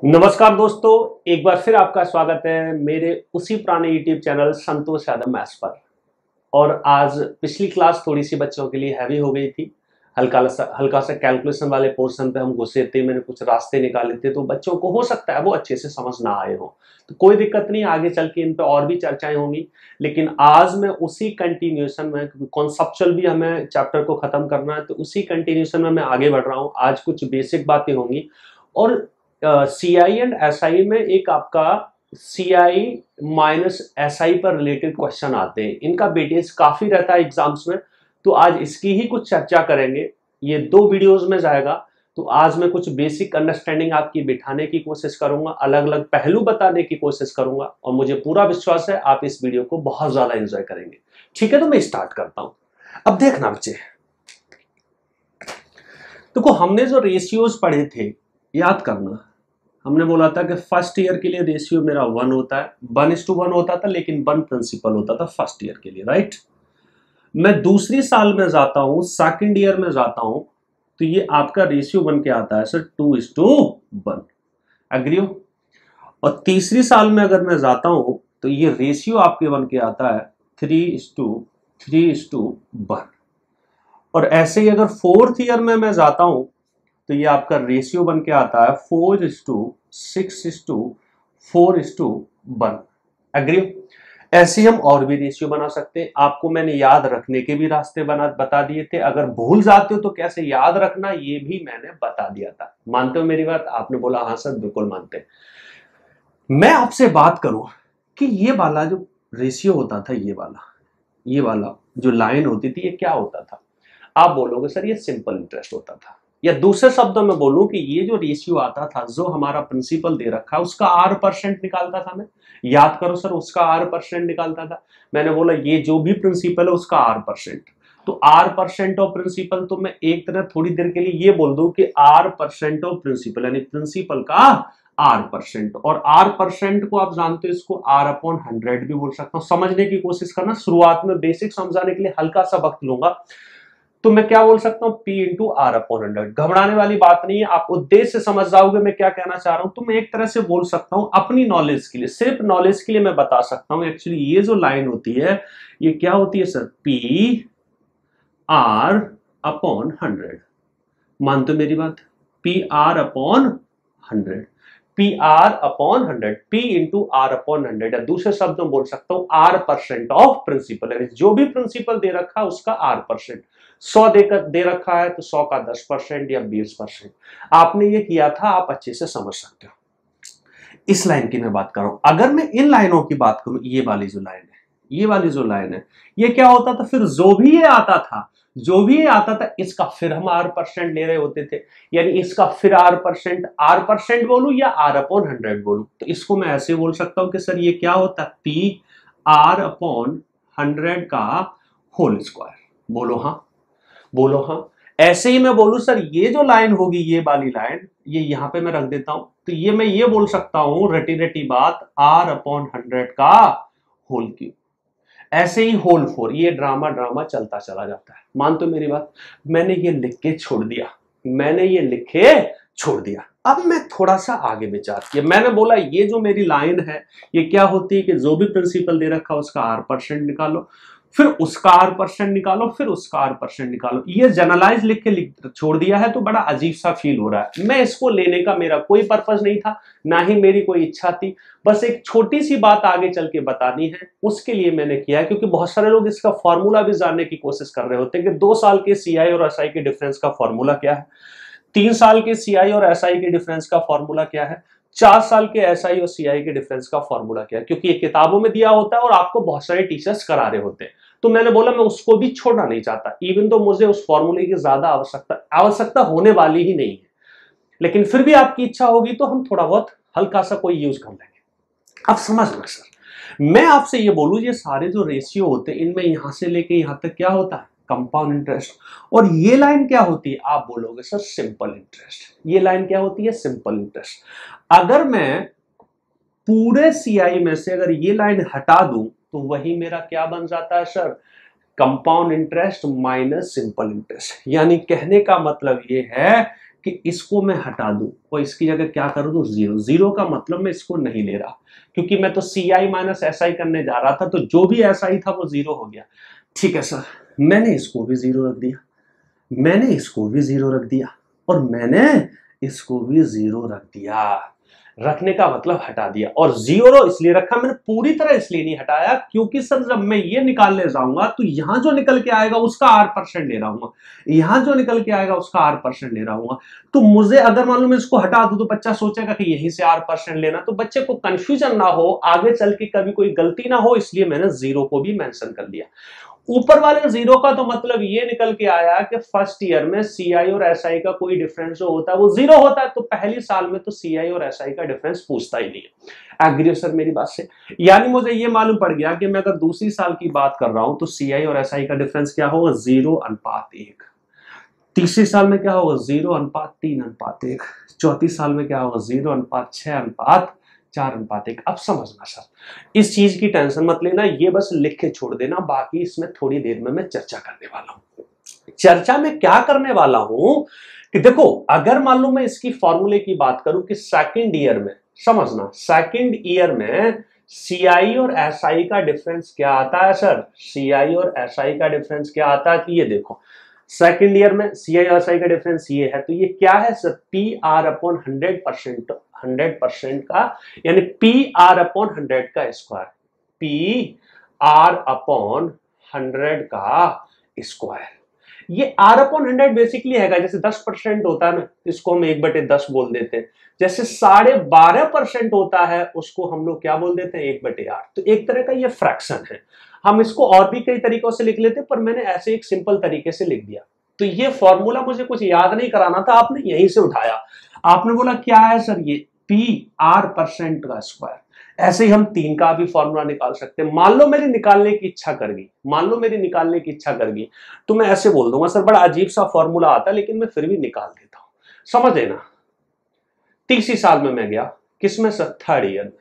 नमस्कार दोस्तों, एक बार फिर आपका स्वागत है मेरे उसी पुराने YouTube channel Santosh Yadav maths पर। और आज पिछली क्लास थोड़ी सी बच्चों के लिए हैवी हो गई थी। हल्का सा कैलकुलेशन वाले पोर्शन पे हम घुसे थे, मैंने कुछ रास्ते निकाले थे, तो बच्चों को हो सकता है वो अच्छे से समझ ना आए हो, तो कोई दिक्कत नहीं, आगे चल के इन पे और भी चर्चाएं होंगी। लेकिन आज मैं उसी कंटिन्यूएशन में, क्योंकि कॉन्सेप्चुअल भी हमें चैप्टर को खत्म करना है, तो उसी कंटिन्यूएशन में मैं आगे बढ़ रहा हूँ। आज कुछ बेसिक बातें होंगी और CI एंड SI में एक आपका CI माइनस SI पर रिलेटेड क्वेश्चन आते हैं। इनका वेटेज काफी रहता है एग्जाम्स में, तो आज इसकी ही कुछ चर्चा करेंगे। ये 2 वीडियोस में जाएगा, तो आज मैं कुछ बेसिक अंडरस्टैंडिंग आपकी बिठाने की कोशिश करूंगा, अलग अलग पहलू बताने की कोशिश करूंगा, और मुझे पूरा विश्वास है आप इस वीडियो को बहुत ज्यादा एंजॉय करेंगे। ठीक है, तो मैं स्टार्ट करता हूं। अब देखना बच्चे, देखो हमने जो रेशियोज पढ़े थे याद करना। हमने बोला था कि फर्स्ट ईयर के लिए रेशियो मेरा 1 होता है, 1:1 होता था, लेकिन 1 प्रिंसिपल होता था फर्स्ट ईयर के लिए, राइट। मैं दूसरी साल में जाता हूं, सेकंड ईयर में जाता हूं, तो ये आपका रेशियो बन के आता है सर 2:1। एग्री हो? और तीसरी साल में अगर मैं जाता हूं तो ये रेशियो आपके बन के आता है 3:1। और ऐसे ही अगर फोर्थ ईयर में मैं जाता हूं तो ये आपका रेशियो बन के आता है 4:6:4:1। एग्री? ऐसे ही हम और भी रेशियो बना सकते हैं। आपको मैंने याद रखने के भी रास्ते बता दिए थे। अगर भूल जाते हो तो कैसे याद रखना ये भी मैंने बता दिया था। मानते हो मेरी बात? आपने बोला हाँ सर बिल्कुल मानते हैं। मैं आपसे बात करूं कि ये वाला जो रेशियो होता था, ये वाला जो लाइन होती थी, ये क्या होता था? आप बोलोगे सर ये सिंपल इंटरेस्ट होता था, या दूसरे शब्दों में बोलूं कि ये जो रेशियो आता था, जो हमारा प्रिंसिपल दे रखा है उसका R% निकालता था मैं। याद करो सर, उसका R% निकालता था। मैंने बोला ये जो भी प्रिंसिपल है उसका R%, तो R% ऑफ प्रिंसिपल, तो मैं एक तरह थोड़ी देर के लिए ये बोल दूं कि R% ऑफ प्रिंसिपल, यानी प्रिंसिपल का R%। और R% को आप जानते हो, इसको R/100 भी बोल सकता हूं। समझने की कोशिश करना, शुरुआत में बेसिक समझाने के लिए हल्का सा वक्त लूंगा। तो मैं क्या बोल सकता हूं? P/R/100। घबराने वाली बात नहीं है, आप उद्देश्य से समझ जाओगे मैं क्या कहना चाह रहा हूं। तो मैं एक तरह से बोल सकता हूं अपनी नॉलेज के लिए, सिर्फ नॉलेज के लिए मैं बता सकता हूं। एक्चुअली ये जो लाइन होती है ये क्या होती है सर? PR/100। मानते हो मेरी बात? PR/100, PR/100, P/R/100, या दूसरे शब्द में बोल सकता हूं R% ऑफ प्रिंसिपल, यानी जो भी प्रिंसिपल दे रखा है उसका R%। 100 दे रखा है तो 100 का 10% या 20%। आपने ये किया था, आप अच्छे से समझ सकते हो। इस लाइन की मैं बात कर रहा हूं। अगर मैं इन लाइनों की बात करूं, ये वाली जो लाइन है, ये क्या होता था? फिर जो भी ये आता था इसका फिर हम R% ले रहे होते थे। यानी इसका फिर R% बोलूं या R/100 बोलूं, तो इसको मैं ऐसे बोल सकता हूं कि सर ये क्या होता है? PR/100 का होल स्क्वायर। बोलो हाँ। ऐसे ही मैं बोलूं सर ये जो लाइन होगी, ये वाली लाइन, ये यहां पे मैं रख देता हूं, तो ये मैं ये बोल सकता हूं रटी बात, R/100 का होल क्यूब। ऐसे ही होल 4, ये ड्रामा चलता चला जाता है। मान तो मेरी बात? मैंने ये लिख के छोड़ दिया। अब मैं थोड़ा सा आगे विचार किया। मैंने बोला ये जो मेरी लाइन है ये क्या होती है कि जो भी प्रिंसिपल दे रखा है उसका R% निकालो, फिर उसका R% निकालो, फिर उसका R% निकालो। ये जनरलाइज लिख छोड़ दिया है, तो बड़ा अजीब सा फील हो रहा है। मैं इसको लेने का मेरा कोई पर्पस नहीं था, ना ही मेरी कोई इच्छा थी। बस एक छोटी सी बात आगे चल के बतानी है, उसके लिए मैंने किया है। क्योंकि बहुत सारे लोग इसका फॉर्मूला भी जानने की कोशिश कर रहे होते हैं कि 2 साल के CI और SI के डिफरेंस का फॉर्मूला क्या है, 3 साल के CI और SI के डिफरेंस का फॉर्मूला क्या है, 4 साल के SI और CI के डिफरेंस का फॉर्मूला क्या है। क्योंकि ये किताबों में दिया होता है और आपको बहुत सारे टीचर्स करा रहे होते हैं। तो मैंने बोला मैं उसको भी छोड़ना नहीं चाहता, इवन तो मुझे उस फॉर्मूले की ज्यादा आवश्यकता होने वाली ही नहीं है। लेकिन फिर भी आपकी इच्छा होगी तो हम थोड़ा बहुत हल्का सा कोई यूज कर लेंगे। अब समझना सर, मैं आपसे ये बोलूं, ये सारे जो रेशियो होते हैं इनमें यहां से लेके यहां तक क्या होता है? Compound interest. और ये लाइन क्या होती है? आप बोलोगे सर सिंपल इंटरेस्ट। ये लाइन क्या होती है? Simple interest. अगर मैं पूरे CI में से अगर ये लाइन हटा दूं तो वही मेरा क्या बन जाता है sir? Compound interest minus simple interest. यानी कहने का मतलब ये है कि इसको मैं हटा दूं और इसकी जगह क्या करूं, तो जीरो। जीरो का मतलब मैं इसको नहीं ले रहा, क्योंकि मैं तो CI माइनस SI करने जा रहा था, तो जो भी SI था वो जीरो हो गया। ठीक है सर, मैंने इसको भी जीरो रख दिया, मैंने इसको भी जीरो रख दिया, और मैंने इसको भी जीरो रख दिया। रखने का मतलब हटा दिया, और जीरो इसलिए रखा मैंने, पूरी तरह इसलिए नहीं हटाया क्योंकि सर जब मैं ये निकालने जाऊंगा तो यहां जो निकल के आएगा उसका R% ले रहा हूं, यहां जो निकल के आएगा उसका R% ले रहा हूं। तो मुझे अगर मान लो मैं इसको हटा दूं तो बच्चा सोचेगा कि यहीं से R% लेना, तो बच्चे को कंफ्यूजन ना हो, आगे चल के कभी कोई गलती ना हो, इसलिए मैंने जीरो को भी मेंशन कर दिया। ऊपर वाले जीरो का तो मतलब ये निकल के आया कि फर्स्ट ईयर में CI और SI का कोई डिफरेंस जो होता है वो जीरो होता है, तो पहली साल में तो CI और SI का डिफरेंस पूछता ही नहीं है। एग्री हो सर मेरी बात से? यानी मुझे ये मालूम पड़ गया कि मैं अगर दूसरी साल की बात कर रहा हूं तो CI और SI का डिफरेंस क्या होगा, 0:1। तीसरी साल में क्या होगा, 0:3:1। चौथी साल में क्या होगा, 0:6:4:1। अब समझना सर, इस चीज की टेंशन मत लेना, ये बस लिख के छोड़ देना, बाकी इसमें थोड़ी देर में मैं चर्चा करने वाला हूं। चर्चा में क्या करने वाला हूं कि देखो, अगर मान लो मैं इसकी फॉर्मूले की बात करूं कि सेकंड ईयर में, समझना सेकंड ईयर में CI और SI का डिफरेंस क्या आता है सर, CI और SI का डिफरेंस क्या आता है, तो ये देखो सेकंड ईयर में CI और SI का डिफरेंस ये है, तो ये क्या है सर, PR/100%, 100% का, यानी PR/100 का स्क्वायर, PR/100 का स्क्वायर। ये R/100 बेसिकली है जैसे 10% होता है ना, इसको हम 1/10 बोल देते हैं, जैसे 12.5% होता है उसको हम लोग क्या बोल देते हैं, 1/8। तो एक तरह का ये फ्रैक्शन है, हम इसको और भी कई तरीकों से लिख लेते, पर मैंने ऐसे एक सिंपल तरीके से लिख दिया। तो ये फॉर्मूला मुझे कुछ याद नहीं कराना था, आपने यहीं से उठाया, आपने बोला क्या है सर, ये PR% का स्क्वायर। ऐसे ही हम 3 का भी फॉर्मूला निकाल सकते हैं। मान लो मेरी निकालने की इच्छा कर गई, मान लो मेरी निकालने की इच्छा कर गई, तो मैं ऐसे बोल दूंगा सर बड़ा अजीब सा फॉर्मूला आता है लेकिन मैं फिर भी निकाल देता हूं, समझ लेना। तीसरी साल में मैं गया, किसमें सर, थर्ड ईयर में,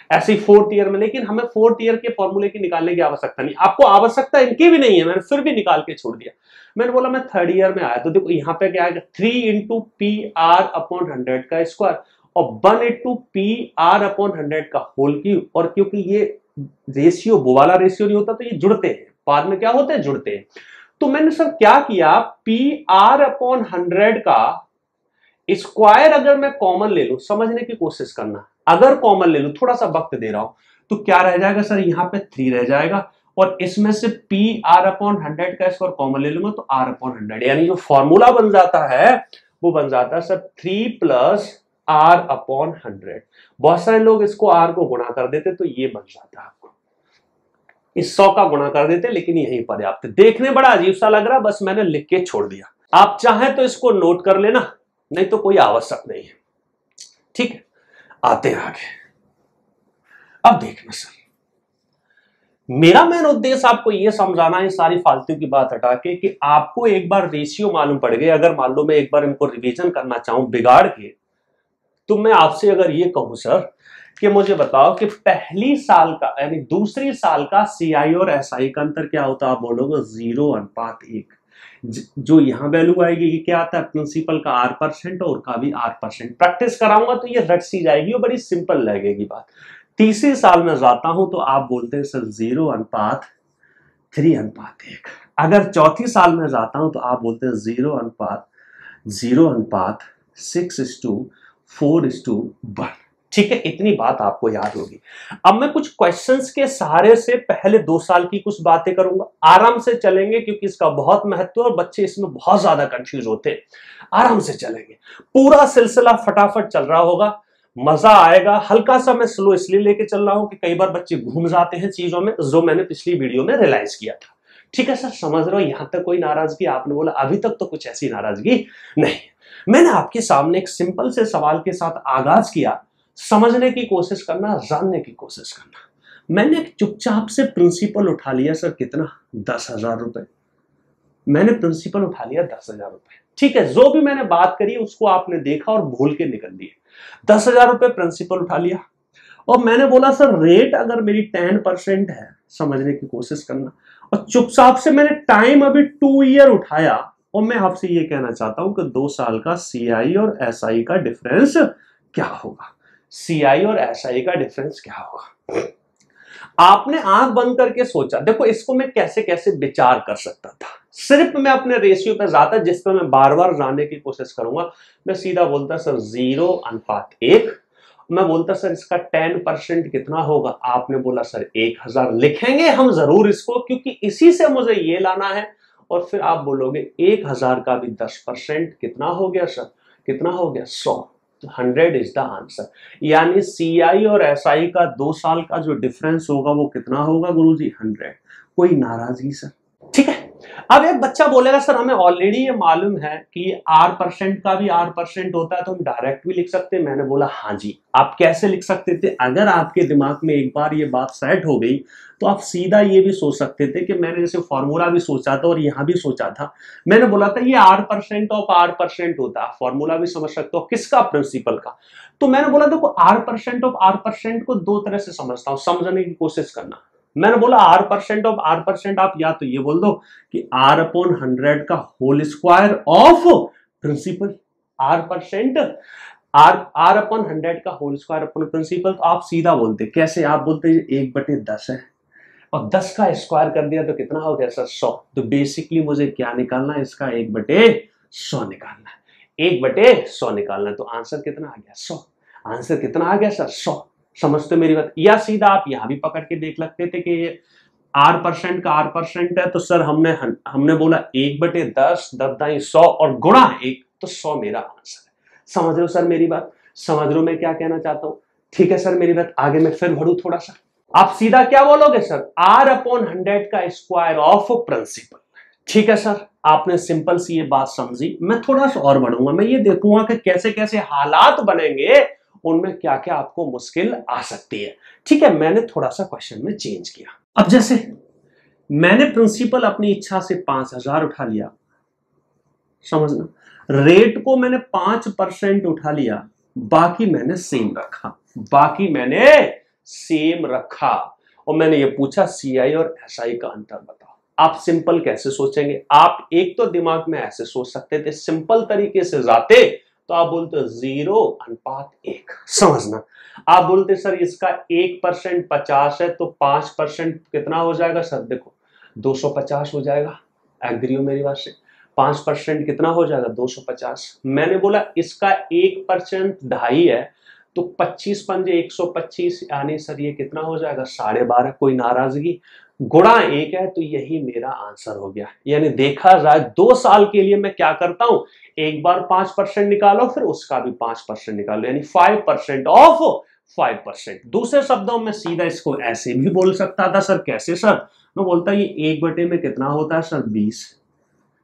ऐसे ही फोर्थ ईयर में, लेकिन हमें फोर्थ ईयर के फॉर्मूले की निकालने की आवश्यकता नहीं, आपको आवश्यकता इनकी भी नहीं है, मैंने फिर भी निकाल के छोड़ दिया। मैंने बोला मैं थर्ड ईयर में आया, तो देखो यहाँ पे क्या आएगा, 3 × PR/100 का स्क्वायर और 1 × PR/100 का होल क्यूब, और क्योंकि ये रेशियो वो वाला रेशियो नहीं होता तो ये जुड़ते हैं, बाद में क्या होते हैं, जुड़ते हैं। तो मैंने सर क्या किया, PR/100 का स्क्वायर अगर मैं कॉमन ले लूं, समझने की कोशिश करना, अगर कॉमन ले लूं, थोड़ा सा वक्त दे रहा हूं, तो क्या रह जाएगा सर, यहाँ पे 3 रह जाएगा, और इसमें से PR/100 का स्क्वायर कॉमन ले लूंगा तो R/100, यानी जो फॉर्मूला बन जाता है वो बन जाता है सर 3 + R/100। बहुत सारे लोग इसको R को गुणा कर देते तो ये बन जाता है, आपको इस 100 का गुणा कर देते, लेकिन यही पर्याप्त। देखने बड़ा अजीब सा लग रहा, बस मैंने लिख के छोड़ दिया, आप चाहें तो इसको नोट कर लेना, नहीं तो कोई आवश्यक नहीं है। ठीक है, आते हैं आगे। अब देखना सर, मेरा मेन उद्देश्य आपको यह समझाना है, सारी फालतू की बात हटा के, कि आपको एक बार रेशियो मालूम पड़ गए, अगर मान लो मैं एक बार इनको रिवीजन करना चाहूं बिगाड़ के, तो मैं आपसे अगर ये कहूं सर कि मुझे बताओ कि पहली साल का यानी दूसरी साल का CI और SI का अंतर क्या होता है, आप बोलोगे 0:1। जो यहां वैल्यू आएगी ये क्या आता है, प्रिंसिपल का R% और का भी R%। प्रैक्टिस कराऊंगा तो ये रट सी जाएगी और बड़ी सिंपल लगेगी बात। तीसरी साल में जाता हूं तो आप बोलते हैं सर 0:3:1। अगर चौथी साल में जाता हूं तो आप बोलते हैं 0:6:4:1। ठीक है, इतनी बात आपको याद होगी। अब मैं कुछ क्वेश्चंस के सहारे से पहले 2 साल की कुछ बातें करूंगा, आराम से चलेंगे क्योंकि इसका बहुत महत्व है और बच्चे इसमें बहुत ज्यादा कंफ्यूज होते हैं। आराम से चलेंगे, पूरा सिलसिला फटाफट चल रहा होगा, मजा आएगा। हल्का सा मैं स्लो इसलिए लेके चल रहा हूं कि कई बार बच्चे घूम जाते हैं चीजों में, जो मैंने पिछली वीडियो में रियलाइज किया था। ठीक है सर, समझ रहे हो, यहां तक कोई नाराजगी? आपने बोला अभी तक तो कुछ ऐसी नाराजगी नहीं। मैंने आपके सामने एक सिंपल से सवाल के साथ आगाज किया, समझने की कोशिश करना, जानने की कोशिश करना। मैंने चुपचाप से प्रिंसिपल उठा लिया सर, कितना, 10,000 रुपए। मैंने प्रिंसिपल उठा लिया 10,000 रुपए। ठीक है, जो भी मैंने बात करी उसको आपने देखा और भूल के निकल दिए। 10,000 रुपए प्रिंसिपल उठा लिया और मैंने बोला सर रेट अगर मेरी 10% है, समझने की कोशिश करना, और चुपचाप से मैंने टाइम अभी 2 ईयर उठाया और मैं आपसे ये कहना चाहता हूं कि 2 साल का सीआई और एसआई का डिफरेंस क्या होगा। सीआई और एसआई का डिफरेंस क्या होगा। आपने आंख बंद करके सोचा, देखो इसको मैं कैसे कैसे विचार कर सकता था। सिर्फ मैं अपने रेशियो पे जाता, जिस पर मैं बार बार जानने की कोशिश करूंगा। मैं सीधा बोलता सर 0:1। मैं बोलता सर इसका 10% कितना होगा। आपने बोला सर 1000। लिखेंगे हम जरूर इसको, क्योंकि इसी से मुझे ये लाना है। और फिर आप बोलोगे 1000 का भी 10% कितना हो गया सर, कितना हो गया 100। 100 इज द आंसर। यानी सीआई और एसआई का 2 साल का जो डिफरेंस होगा वो कितना होगा गुरुजी, 100। कोई नाराजगी सर, ठीक है। अब एक बच्चा बोलेगा सर हमें ऑलरेडी ये मालूम है कि R% का भी R% होता है, तो हम डायरेक्ट भी लिख सकते हैं। मैंने बोला हाँ जी। आप कैसे लिख सकते थे, अगर आपके दिमाग में एक बार ये बात सेट हो गई तो आप सीधा ये भी सोच सकते थे कि मैंने जैसे फॉर्मूला भी सोचा था और यहां भी सोचा था। मैंने बोला था ये R% ऑफ R% होता है। फॉर्मूला भी समझ सकते हो, किसका, प्रिंसिपल का। तो मैंने बोला देखो R% ऑफ R% को दो तरह से समझता हूं, समझने की कोशिश करना। मैंने बोला R% ऑफ R%, आप या तो ये बोल दो कि R/100 का whole square of principal. R% R/100 का होल स्क्वायर अपॉन प्रिंसिपल। तो आप सीधा बोलते, कैसे आप बोलते 1/10 है और 10 का स्क्वायर कर दिया तो कितना हो गया सर, 100। तो बेसिकली मुझे क्या निकालना है, इसका 1/100 निकालना है। 1/100 निकालना है, तो आंसर कितना आ गया, 100। आंसर कितना आ गया सर, 100। समझते मेरी बात। या सीधा आप यहां भी पकड़ के देख लगते थे कि ये R% का R% है, तो सर हमने बोला 1/10, 10×100 और गुणा 1, तो 100 मेरा आंसर है। समझ रहे हो सर मेरी बात, समझ रहे हो मैं क्या कहना चाहता हूं। ठीक है सर मेरी बात, आगे मैं फिर बढ़ू थोड़ा सा। आप सीधा क्या बोलोगे सर, R/100 का स्क्वायर ऑफ प्रिंसिपल। ठीक है सर, आपने सिंपल सी ये बात समझी। मैं थोड़ा सा और बढ़ूंगा, मैं ये देखूंगा कि कैसे कैसे हालात बनेंगे, उनमें क्या क्या आपको मुश्किल आ सकती है। ठीक है, मैंने थोड़ा सा क्वेश्चन में चेंज किया। अब जैसे मैंने प्रिंसिपल अपनी इच्छा से 5000 उठा लिया, समझना, रेट को मैंने 5% उठा लिया, बाकी मैंने सेम रखा, बाकी मैंने सेम रखा। और मैंने ये पूछा सीआई और एसआई का अंतर बताओ। आप सिंपल कैसे सोचेंगे, आप एक तो दिमाग में ऐसे सोच सकते थे, सिंपल तरीके से जाते तो आप बोलते 0:1। समझना, आप बोलते सर इसका 1% 50 है, तो 5% कितना हो जाएगा सर, देखो 250 हो जाएगा। एग्री हो मेरी बात से, 5% कितना हो जाएगा, 250। मैंने बोला इसका 1% 2.5 है, तो 25 पंजे 125, यानी सर ये कितना हो जाएगा, 12.5। कोई नाराजगी, गुणा 1 है, तो यही मेरा आंसर हो गया। यानी देखा जाए 2 साल के लिए मैं क्या करता हूं, एक बार 5% निकालो, फिर उसका भी 5% निकालो, यानी 5% ऑफ 5%। दूसरे शब्दों में सीधा इसको ऐसे भी बोल सकता था सर, कैसे सर, मैं बोलता ये 1/में कितना होता है सर, 20।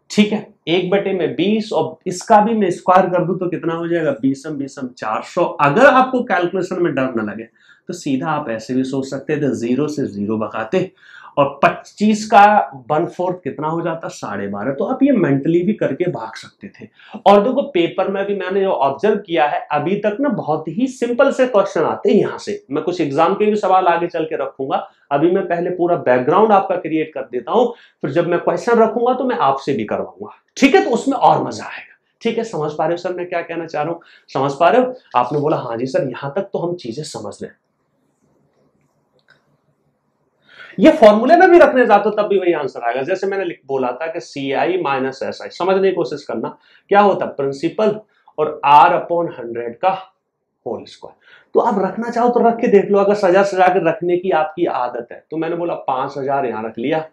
ठीक है, 1/20, और इसका भी मैं स्क्वायर कर दूं तो कितना हो जाएगा, 20 400। अगर आपको कैलकुलेशन में डर न लगे तो सीधा आप ऐसे भी सोच सकते थे, 0 से 0 भगाते और 25 का 1/4 कितना हो जाता, 12.5। तो आप ये मेंटली भी करके भाग सकते थे। और देखो पेपर में भी मैंने जो ऑब्जर्व किया है, अभी तक ना बहुत ही सिंपल से क्वेश्चन आते हैं। यहां से मैं कुछ एग्जाम के भी सवाल आगे चल के रखूंगा। अभी मैं पहले पूरा बैकग्राउंड आपका क्रिएट कर देता हूं, फिर जब मैं क्वेश्चन रखूंगा तो मैं आपसे भी करवाऊंगा। ठीक है, तो उसमें और मजा आएगा। ठीक है, समझ पा रहे हो सर मैं क्या कहना चाह रहा हूं, समझ पा रहे हो। आपने बोला हाँ जी सर, यहां तक तो हम चीजें समझ रहे हैं। ये फॉर्मूले में भी रखने जाते हो तब भी वही आंसर आएगा। जैसे मैंने बोला था कि CI माइनस SI, समझने की कोशिश करना क्या होता, प्रिंसिपल और R/100 का होल स्क्वायर। तो आप रखना चाहो तो रख के देख लो, अगर सजा सजा के रखने की आपकी आदत है। तो मैंने बोला 5000 यहां रख लिया,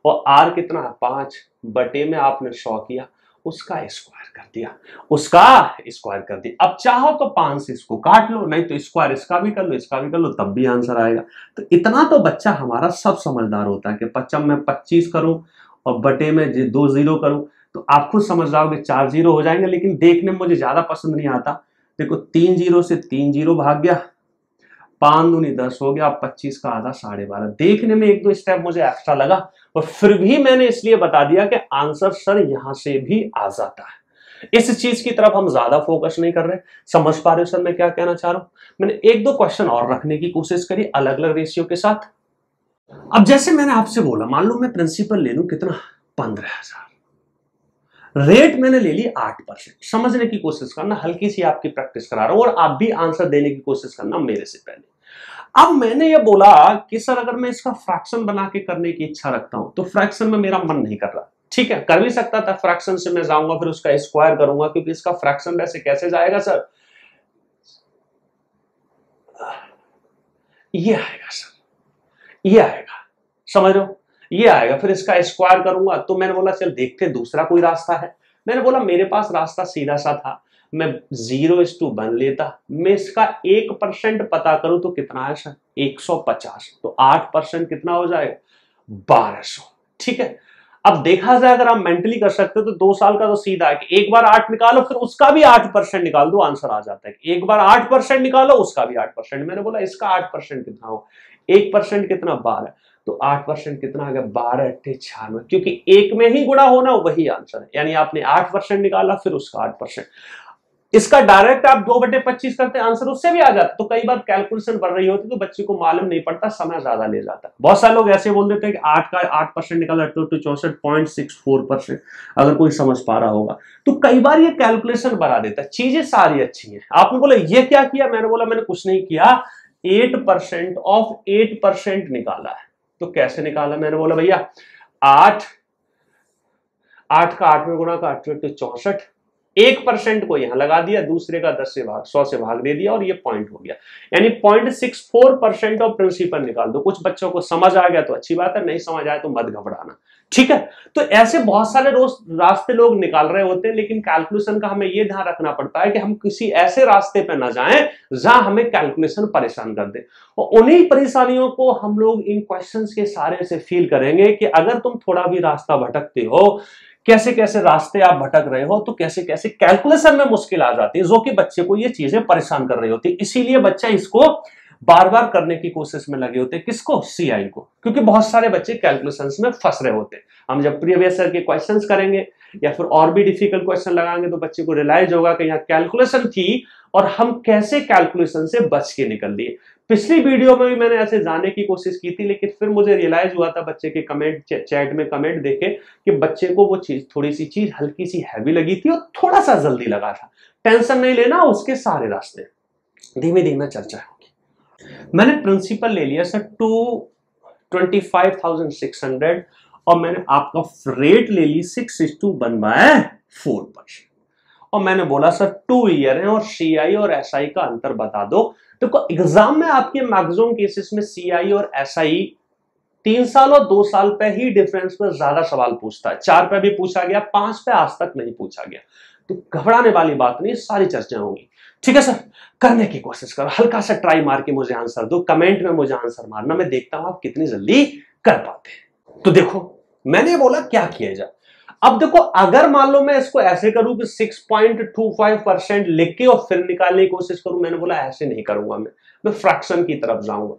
और R कितना है, 5 में आपने 100 किया, उसका स्क्वायर कर दिया, उसका स्क्वायर कर दिया। अब चाहो तो 5 से इसको काट लो, नहीं तो स्क्वायर इसका भी कर लो, इसका भी कर लो, तब भी आंसर आएगा। तो इतना तो बच्चा हमारा सब समझदार होता है कि जब मैं 25 करूं और बटे में 2 0 करूं, तो आप खुद समझ जाओगे 4 0 हो जाएंगे। लेकिन देखने में मुझे ज्यादा पसंद नहीं आता। देखो 3 0 से 3 0 भाग गया, 5 दूनी 10 हो गया, 25 का आधा 12.5। देखने में 1-2 स्टेप मुझे एक्स्ट्रा लगा, और फिर भी मैंने इसलिए बता दिया कि आंसर सर यहां से भी आ जाता है। इस चीज की तरफ हम ज्यादा फोकस नहीं कर रहे। समझ पा रहे हो सर मैं क्या कहना चाह रहा हूं। मैंने 1-2 क्वेश्चन और रखने की कोशिश करी अलग अलग रेशियो के साथ। अब जैसे मैंने आपसे बोला, मान लो मैं प्रिंसिपल ले लूं कितना, 15,000। रेट मैंने ले ली 8%। समझने की कोशिश करना, हल्की सी आपकी प्रैक्टिस करा रहा हूं और आप भी आंसर देने की कोशिश करना मेरे से पहले। अब मैंने ये बोला कि सर अगर मैं इसका फ्रैक्शन बना के करने की इच्छा रखता हूं तो फ्रैक्शन में मेरा मन नहीं कर रहा। ठीक है, कर भी सकता था, फ्रैक्शन से मैं जाऊंगा फिर उसका स्क्वायर करूंगा, क्योंकि इसका फ्रैक्शन वैसे कैसे जाएगा सर, ये आएगा सर, ये आएगा, समझ रहे हो, ये आएगा, फिर इसका स्क्वायर करूंगा। तो मैंने बोला चल देखते दूसरा कोई रास्ता है। मैंने बोला मेरे पास रास्ता सीधा सा था, मैं 0:1 लेता, मैं इसका 1% पता करूं तो कितना है सर, 150, तो 8% कितना हो जाएगा, 1200। ठीक है, अब देखा जाए अगर आप मेंटली कर सकते हो तो 2 साल का तो सीधा है कि एक बार 8 निकालो फिर उसका भी 8% निकाल दो, आंसर आ जाता है। एक बार 8% निकालो उसका भी 8%। मैंने बोला इसका 8% कितना हो, 1% कितना, 12, तो 8% कितना आ गया, 12×8 = 96, क्योंकि एक में ही गुणा होना वही आंसर है। यानी आपने 8% निकाला फिर उसका 8%। इसका डायरेक्ट आप 2/25 करते आंसर उससे भी आ जाता। तो कई बार कैलकुलेशन बढ़ रही होती तो बच्चे को मालूम नहीं पड़ता, समय ज्यादा ले जाता। बहुत सारे लोग ऐसे बोल देते हैं कि 8 का 8% निकाला तो 64.64%, अगर कोई समझ पा रहा होगा तो कई बार ये कैलकुलेशन बढ़ा देता है। चीजें सारी अच्छी हैं। आपने बोला ये क्या किया, मैंने बोला मैंने कुछ नहीं किया, 8% ऑफ 8% निकाला है। तो कैसे निकाला, मैंने बोला भैया 8 का 8 में गुणा का 8 तो 64, 1% को यहां लगा दिया, दूसरे का 100 से भाग दे दिया और ये पॉइंट हो गया। यानी 0.64% ऑफ प्रिंसिपल निकाल दो। कुछ बच्चों को समझ आ गया तो अच्छी बात है, नहीं समझ आया तो मत घबराना। ठीक है, तो ऐसे बहुत सारे रोज रास्ते लोग निकाल रहे होते हैं, लेकिन कैलकुलेशन का हमें यह ध्यान रखना पड़ता है कि हम किसी ऐसे रास्ते पे ना जाएं जहां हमें कैलकुलेशन परेशान कर दे। और उन्हीं परेशानियों को हम लोग इन क्वेश्चंस के सारे से फील करेंगे कि अगर तुम थोड़ा भी रास्ता भटकते हो, कैसे कैसे रास्ते आप भटक रहे हो, तो कैसे कैसे कैलकुलेशन में मुश्किल आ जाती है, जो कि बच्चे को ये चीजें परेशान कर रही होती है। इसीलिए बच्चा इसको बार बार करने की कोशिश में लगे होते हैं। किसको, सीआई को, क्योंकि बहुत सारे बच्चे कैलकुलेशंस में फंस रहे होते हैं। हम जब प्रीवियस ईयर के क्वेश्चंस करेंगे या फिर और भी डिफिकल्ट क्वेश्चन लगाएंगे तो बच्चे को रियलाइज होगा कि यहाँ कैलकुलेशन थी और हम कैसे कैलकुलेशन से बच के निकल लिए। पिछली वीडियो में भी मैंने ऐसे जाने की कोशिश की थी, लेकिन फिर मुझे रियलाइज हुआ था बच्चे के कमेंट चैट में कमेंट देखे कि बच्चे को वो चीज थोड़ी सी चीज हल्की सी हैवी लगी थी और थोड़ा सा जल्दी लगा था। टेंशन नहीं लेना, उसके सारे रास्ते धीमे धीमे चर्चा होगी। मैंने प्रिंसिपल ले लिया सर 25,600 और मैंने आपका रेट ले ली 6:1/4%। और मैंने बोला सर 2 ईयर है और सीआई और एसआई का अंतर बता दो। देखो एग्जाम में आपके मैक्सिमम केसेस में सीआई और एसआई 3 साल और 2 साल पे ही डिफरेंस पर ज्यादा सवाल पूछता है। 4 पे भी पूछा गया, 5 पे आज तक नहीं पूछा गया। तो घबराने वाली बात नहीं, सारी चर्चाएं होंगी। ठीक है सर, करने की कोशिश करो, हल्का सा ट्राई मार के मुझे आंसर दो, कमेंट में मुझे आंसर मारना, मैं देखता हूं आप कितनी जल्दी कर पाते हैं। तो देखो मैंने बोला क्या किया जाए। अब देखो अगर मान लो मैं इसको ऐसे करूं कि 6.25% लिख के और फिर निकालने की कोशिश करूं, मैंने बोला ऐसे नहीं करूंगा, मैं फ्रैक्शन की तरफ जाऊंगा,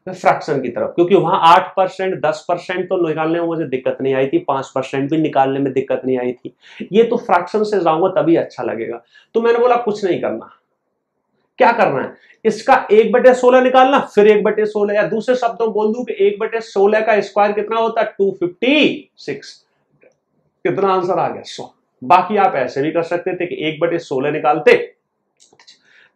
मैं फ्रैक्शन की तरफ, क्योंकि वहां 8%, 10% तो निकालने में मुझे दिक्कत नहीं आई थी, 5% भी निकालने में दिक्कत नहीं आई थी। ये तो फ्रैक्शन से जाऊंगा तभी अच्छा लगेगा। तो मैंने बोला कुछ नहीं करना, क्या करना है, इसका 1/16 निकालना, फिर 1/16, या दूसरे शब्दों में बोल दूं कि 1/16 का स्क्वायर कितना होता है, 256। कितना आंसर आ गया, 100। बाकी आप ऐसे भी कर सकते थे कि 1/16 निकालते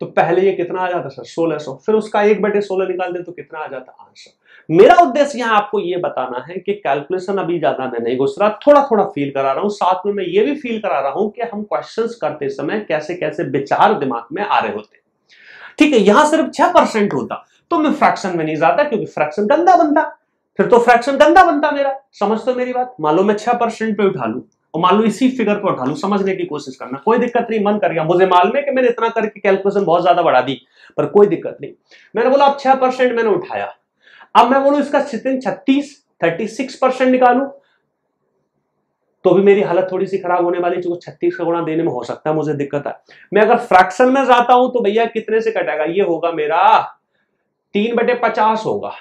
तो पहले ये कितना आ जाता सर, 1600, फिर उसका 1/16 निकालते तो कितना आ जाता आंसर। मेरा उद्देश्य यहां आपको ये बताना है कि कैलकुलेशन अभी ज्यादा मैं नहीं घुस रहा, थोड़ा थोड़ा फील करा रहा हूं, साथ में मैं ये भी फील करा रहा हूं कि हम क्वेश्चंस करते समय कैसे कैसे विचार दिमाग में आ रहे होते। ठीक है, यहां सिर्फ 6% होता तो मैं फ्रैक्शन में नहीं जाता, क्योंकि फ्रैक्शन गंदा बनता, फिर तो फ्रैक्शन गंदा बनता मेरा। समझ तो मेरी बात, मान लो मैं 6% पे उठा लूं और मान लो इसी फिगर पे उठा लूं, समझने की कोशिश करना, कोई दिक्कत नहीं, मन कर गया, मुझे मालूम है कि मैंने इतना करके कैलकुलेशन बहुत ज्यादा बढ़ा दी, पर कोई दिक्कत नहीं। मैंने बोला अब 6% मैंने उठाया, अब मैं बोलूं इसका 36% निकालू तो भी मेरी हालत थोड़ी सी खराब होने वाली, क्योंकि 36 का गुणा देने में हो सकता है मुझे दिक्कत है। मैं अगर फ्रैक्शन में जाता हूं तो भैया कितने से कटेगा, ये होगा मेरा 3/50 होगा।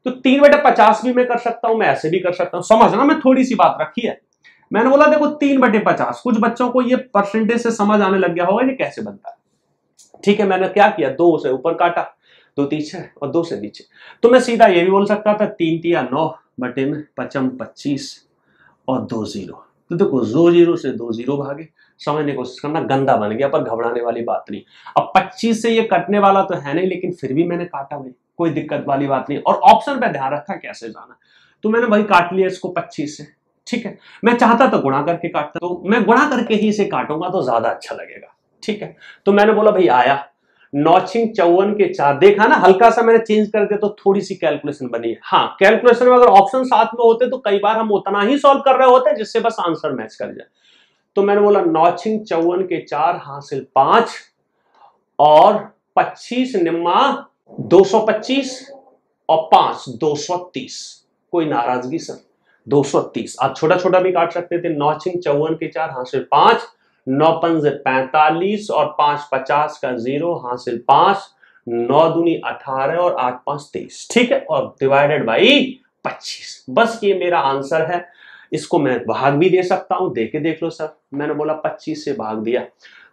तो 3/50 भी मैं कर सकता हूं, मैं ऐसे भी कर सकता हूं, समझना मैं थोड़ी सी बात रखी है। मैंने बोला देखो 3/50, कुछ बच्चों को ये परसेंटेज से समझ आने लग गया होगा ये कैसे बनता है। ठीक है, मैंने क्या किया, 2 से ऊपर काटा, 2 3 और 2 से नीचे, तो मैं सीधा ये भी बोल सकता था 3 3 9 बटे में 5 25 और 2 0। तो देखो 0 से 2 0 भागे, समझने की कोशिश करना, गंदा बन गया पर घबराने वाली बात नहीं। अब 25 से ये कटने वाला तो है नहीं, लेकिन फिर भी मैंने काटा भाई, कोई दिक्कत वाली बात नहीं। और ऑप्शन पे ध्यान रखा कैसे जाना, तो मैंने भाई काट लिया इसको 25 से, ठीक है। मैं चाहता तो गुणा करके काटता, तो मैं गुणा करके ही इसे काटूंगा तो ज्यादा अच्छा लगेगा, ठीक है। तो मैंने बोला भाई आया 9 54 के 4, देखा ना हल्का सा मैंने चेंज कर दिया तो थोड़ी सी कैलकुलेशन बनी है। हाँ, कैलकुलेशन में अगर ऑप्शन साथ में होते तो कई बार हम उतना ही सॉल्व कर रहे होते जिससे बस आंसर मैच कर जाए। तो मैंने बोला 9 54 के 4 हासिल 5 और 25 निम्मा 225 और 5 230, कोई नाराजगी सर? 230 आप छोटा छोटा भी काट सकते थे। 9 54 के 4 हासिल 5, 9 पंजे 45 और 5 50 का 0 हासिल 5, 9 दूनी 18 और 8 5 23, ठीक है, और डिवाइडेड बाई 25। बस ये मेरा आंसर है। इसको मैं भाग भी दे सकता हूं, दे के देख लो सर। मैंने बोला 25 से भाग दिया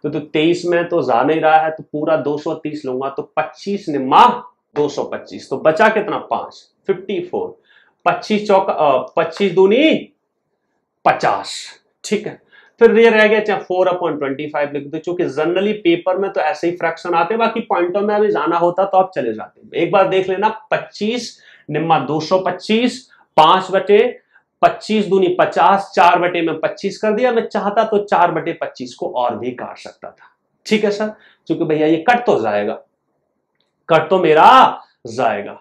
तो 23 में तो जा नहीं रहा है, तो पूरा 230 लूंगा, तो 25 निम्मा 225, तो बचा कितना 5 54, 25 चौका 25 दूनी 50, ठीक है। फिर ये रह गया चाहे 4/25 लिख दो, चूंकि जनरली पेपर में तो ऐसे ही फ्रैक्शन आते हैं, बाकी पॉइंटों में अभी जाना होता तो आप चले जाते। एक बार देख लेना, 25 निम्मा 225, 5/25 दूनी 50, 4/25 कर दिया। मैं चाहता तो 4/25 को और भी काट सकता था, ठीक है सर, क्योंकि भैया ये कट तो जाएगा, कट तो मेरा जाएगा,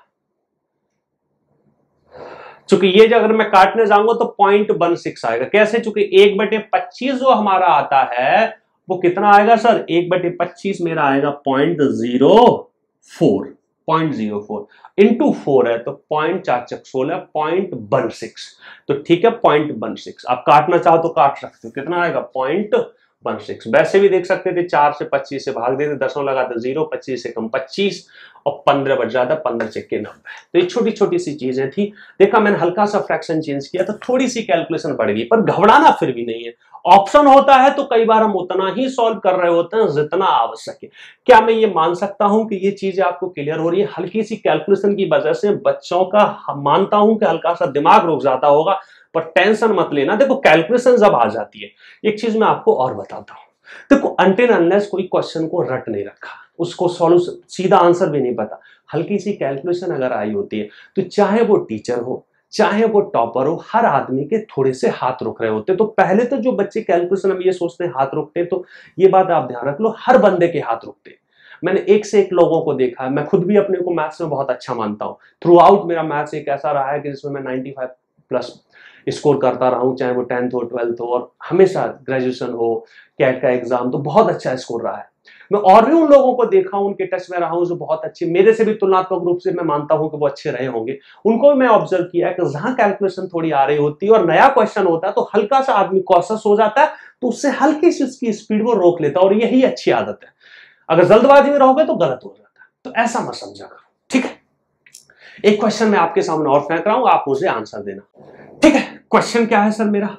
चूंकि ये जो अगर मैं काटने जाऊंगा तो 0.16 आएगा। कैसे? चूंकि 1/25 जो हमारा आता है वो कितना आएगा सर? 1/25 मेरा आएगा 0.04, 0.04 इंटू 4 है तो 0.416, 0.16, तो ठीक है 0.16। आप काटना चाहो तो काट सकते हो, कितना आएगा 0.16। वैसे भी देख सकते थे 4 से 25 से भाग देते, दशमलव लगाते 0, 25 से कम 25 और 15 बच जाता, 15 चक्के 90। तो ये छोटी छोटी सी चीजें थी। देखा मैंने हल्का सा फ्रैक्शन चेंज किया तो थोड़ी सी कैलकुलेशन बढ़ गई, पर घबराना फिर भी नहीं है। ऑप्शन होता है तो कई बार हम उतना ही सॉल्व कर रहे होते हैं जितना आवश्यक है। क्या मैं ये मान सकता हूं कि ये चीजें आपको क्लियर हो रही है? हल्की सी कैलकुलेशन की वजह से बच्चों का मानता हूं कि हल्का सा दिमाग रुक जाता होगा, पर टेंशन मत लेना। देखो कैलकुलेशन जब आ जाती है, एक चीज मैं आपको और बताता हूं। देखो अनटिल अनलेस कोई क्वेश्चन को रट नहीं रखा, उसको सॉल्यूशन सीधा आंसर भी नहीं पता, हल्की सी कैलकुलेशन अगर आई होती है तो चाहे वो टीचर हो चाहे वो टॉपर हो, हर आदमी के थोड़े से हाथ रुक रहे होते। तो पहले तो जो बच्चे कैलकुलेशन में ये सोचते हैं हाथ रुकते, तो ये बात आप ध्यान रख लो, हर बंदे के हाथ रुकते। मैंने एक से एक लोगों को देखा है, मैं खुद भी अपने को मैथ्स में बहुत अच्छा मानता हूं। थ्रू आउट मेरा मैथ्स एक ऐसा रहा है कि जिसमें मैं 95+ स्कोर करता रहा हूं, चाहे वो 10th हो 12th हो, और हमेशा ग्रेजुएशन हो, कैट का एग्जाम, तो बहुत अच्छा स्कोर रहा है। मैं और भी उन लोगों को देखा हूं, उनके टच में रहा हूं जो बहुत अच्छे, मेरे से भी तुलनात्मक रूप से मैं मानता हूं कि वो अच्छे रहे होंगे। उनको भी मैं ऑब्जर्व किया है कि जहां कैलकुलेशन थोड़ी आ रही होती है और नया क्वेश्चन होता है तो हल्का सा आदमी कॉशियस हो जाता है, तो उससे हल्की सी उसकी स्पीड को रोक लेता है, और यही अच्छी आदत है। अगर जल्दबाजी में रहोगे तो गलत हो जाता है, तो ऐसा मत समझा करो, ठीक है। एक क्वेश्चन मैं आपके सामने और फेंक रहा हूं, आप मुझे आंसर देना, ठीक है। क्वेश्चन क्या है सर मेरा?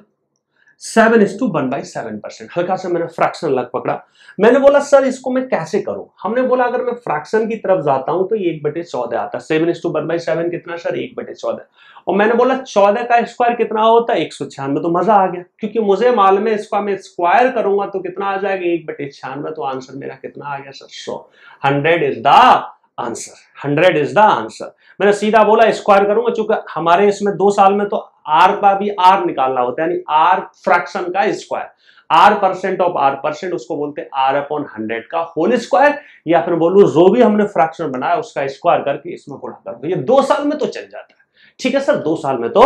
7:1/7%। हल्का सा मैंने फ्रैक्शन लग पकड़ा। मैंने बोला सर इसको मैं कैसे करूं? हमने बोला अगर मैं फ्रैक्शन की तरफ जाता हूं तो ये 1/14 आता है। 7:1/7 कितना सर? 1/14। और मैंने बोला 14 का स्क्वायर कितना होता है? 196। तो मजा आ गया, क्योंकि मुझे मालूम है इसका मैं स्क्वायर करूंगा तो कितना आ जाएगा? 1/96। तो आंसर मेरा कितना आ गया sir? 100। 100 is the answer, 100 is the answer. मैंने सीधा बोला स्क्वायर करूंगा, चूंकि हमारे इसमें 2 साल में तो आर का भी आर निकालना होता है, यानी आर फ्रैक्शन का square, are percent of are percent, उसको बोलते हैं r/100 का होल स्क्वायर, या फिर बोलूं जो भी हमने फ्रैक्शन बनाया उसका स्क्वायर करके इसमें गुणा कर दो। ये 2 साल में तो चल जाता है, ठीक है सर, 2 साल में तो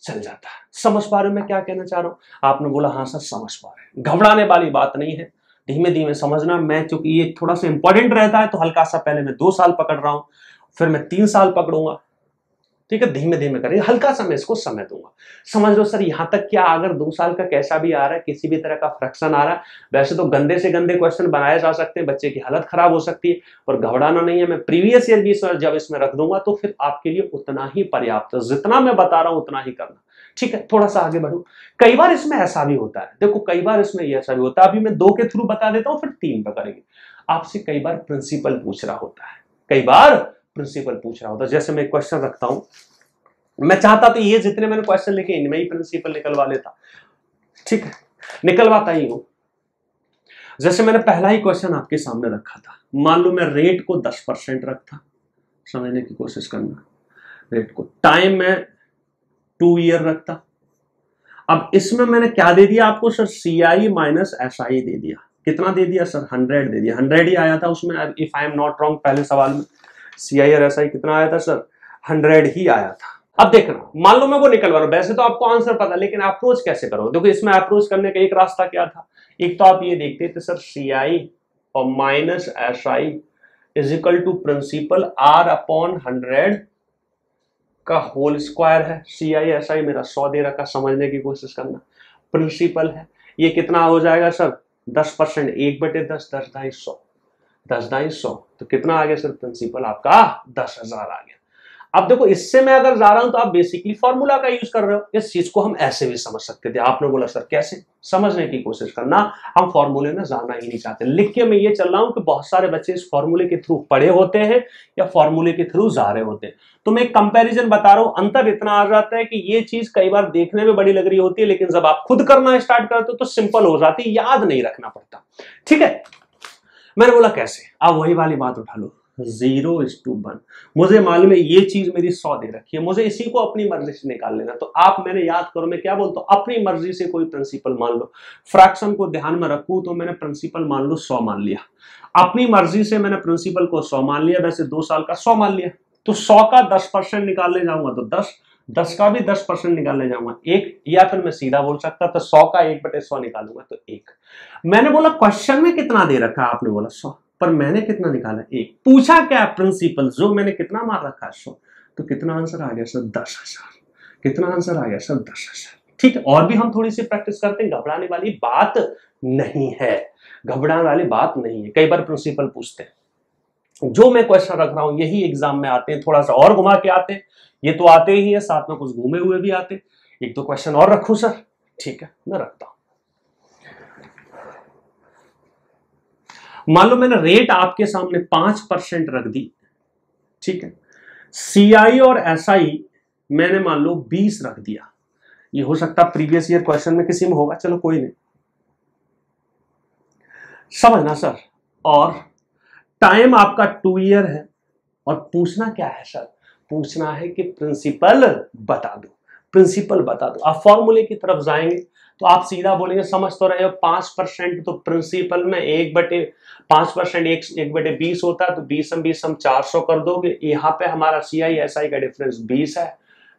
चल जाता है। समझ पा रहे हो मैं क्या कहना चाह रहा हूं? आपने बोला हाँ सर समझ पा रहे हैं, घबराने वाली बात नहीं है, धीमे धीमे समझना। मैं चूंकि ये थोड़ा सा इंपॉर्टेंट रहता है तो हल्का सा पहले मैं 2 साल पकड़ रहा हूं, फिर मैं 3 साल पकड़ूंगा, ठीक है, धीमे धीमे करेंगे, हल्का सा मैं इसको समय दूंगा। समझ लो सर यहां तक क्या, अगर 2 साल का कैसा भी आ रहा है, किसी भी तरह का फ्रैक्शन आ रहा है, वैसे तो गंदे से गंदे क्वेश्चन बनाए जा सकते हैं, बच्चे की हालत खराब हो सकती है, पर घबराना नहीं है। मैं प्रीवियस ईयर भी जब इसमें रख दूंगा तो फिर आपके लिए उतना ही पर्याप्त है, जितना मैं बता रहा हूं उतना ही करना, ठीक है। थोड़ा सा आगे बढ़ू। कई बार इसमें ऐसा भी होता है, देखो कई बार इसमें ऐसा भी होता है, अभी मैं 2 के थ्रू बता देता हूं, फिर 3 पे करेंगे। आपसे कई बार प्रिंसिपल पूछ रहा होता है, कई बार प्रिंसिपल पूछ रहा होता है। जैसे मैं क्वेश्चन रखता हूं, मैं चाहता तो ये जितने मैंने क्वेश्चन लिखे इनमें ही प्रिंसिपल निकलवा लेता, ठीक है, निकलवाता ही हूं। जैसे मैंने पहला ही क्वेश्चन आपके सामने रखा था, मान लो मैं रेट को 10% रखता, समझने की कोशिश करना, रेट को टाइम में 2 ईयर रखता। अब इसमें मैंने क्या दे दिया आपको सर, CI माइनस SI दे दिया। कितना दे दिया सर, 100 दे दिया। 100 ही आया था उसमें, if I am not wrong, पहले सवाल में CI और SI कितना आया था सर, 100 ही आया था। अब देखना, मान लो मैं वो निकलवा रहा हूं, वैसे तो आपको आंसर पता, लेकिन अप्रोच कैसे करो, देखो इसमें अप्रोच करने का एक रास्ता क्या था, एक तो आप ये देखते थे सर CI और minus SI is equal to principal R upon 100 का होल स्क्वायर है। CI SI मेरा 100 दे रखा, समझने की कोशिश करना, प्रिंसिपल है, ये कितना हो जाएगा सर 10%, 1/10, 10/100, 10/100, तो कितना आ गया सर प्रिंसिपल आपका 10,000 आ गया। अब देखो इससे मैं अगर जा रहा हूं तो आप बेसिकली फॉर्मूला का यूज कर रहे हो, इस चीज को हम ऐसे भी समझ सकते थे। आपने बोला सर कैसे, समझने की कोशिश करना, हम फॉर्मूले में जाना ही नहीं चाहते। लिख के मैं ये चल रहा हूं कि बहुत सारे बच्चे इस फॉर्मूले के थ्रू पढ़े होते हैं या फॉर्मूले के थ्रू जा रहे होते हैं, तो मैं एक कंपैरिजन बता रहा हूं। अंतर इतना आ जाता है कि ये चीज कई बार देखने में बड़ी लग रही होती है, लेकिन जब आप खुद करना स्टार्ट करते हो तो सिंपल हो जाती है, याद नहीं रखना पड़ता। ठीक है, मैंने बोला कैसे, आप वही वाली बात उठा लो, 0:1, मुझे मालूम है ये चीज मेरी 100 दे रखी है, मुझे इसी को अपनी मर्जी से निकाल लेना। तो आप मैंने याद करो, मैं क्या बोलता हूं, अपनी मर्जी से कोई प्रिंसिपल मान लो, फ्रैक्शन को ध्यान में रखूं तो मैंने प्रिंसिपल मान लो 100 मान लिया, अपनी मर्जी से मैंने प्रिंसिपल को 100 मान लिया, वैसे 2 साल का 100 मान लिया, तो 100 का 10% निकालने जाऊंगा तो 10 का भी 10% निकालने जाऊंगा 1, या फिर मैं सीधा बोल सकता तो 100 का 1/100 निकालूंगा तो 1। मैंने बोला क्वेश्चन में कितना दे रखा है, आपने बोला 100, पर मैंने कितना निकाला 1, पूछा क्या प्रिंसिपल, जो मैंने कितना मार रखा है 100, तो कितना आंसर आ गया सर 10,000, कितना आंसर आ गया सर 10,000। ठीक है, और भी हम थोड़ी सी प्रैक्टिस करते हैं, घबराने वाली बात नहीं है, घबराने वाली बात नहीं है। कई बार प्रिंसिपल पूछते हैं, जो मैं क्वेश्चन रख रहा हूं यही एग्जाम में आते हैं, थोड़ा सा और घुमा के आते हैं, ये तो आते ही है, साथ में कुछ घूमे हुए भी आते, एक दो क्वेश्चन और रखूं सर, ठीक है मैं रखता हूं। मान लो मैंने रेट आपके सामने 5% रख दी, ठीक है, CI और SI मैंने मान लो 20 रख दिया, ये हो सकता प्रीवियस ईयर क्वेश्चन में किसी में होगा, चलो कोई नहीं, समझना सर। और टाइम आपका 2 ईयर है, और पूछना क्या है सर, पूछना है कि प्रिंसिपल बता दो, प्रिंसिपल बता दो। आप फॉर्मूले की तरफ जाएंगे तो आप सीधा बोलेंगे, समझ तो रहे हो 5%, तो प्रिंसिपल में 1/5% 1/20 होता है, तो 20 हम 400 कर दोगे, यहाँ पे हमारा CI SI का डिफरेंस 20 है,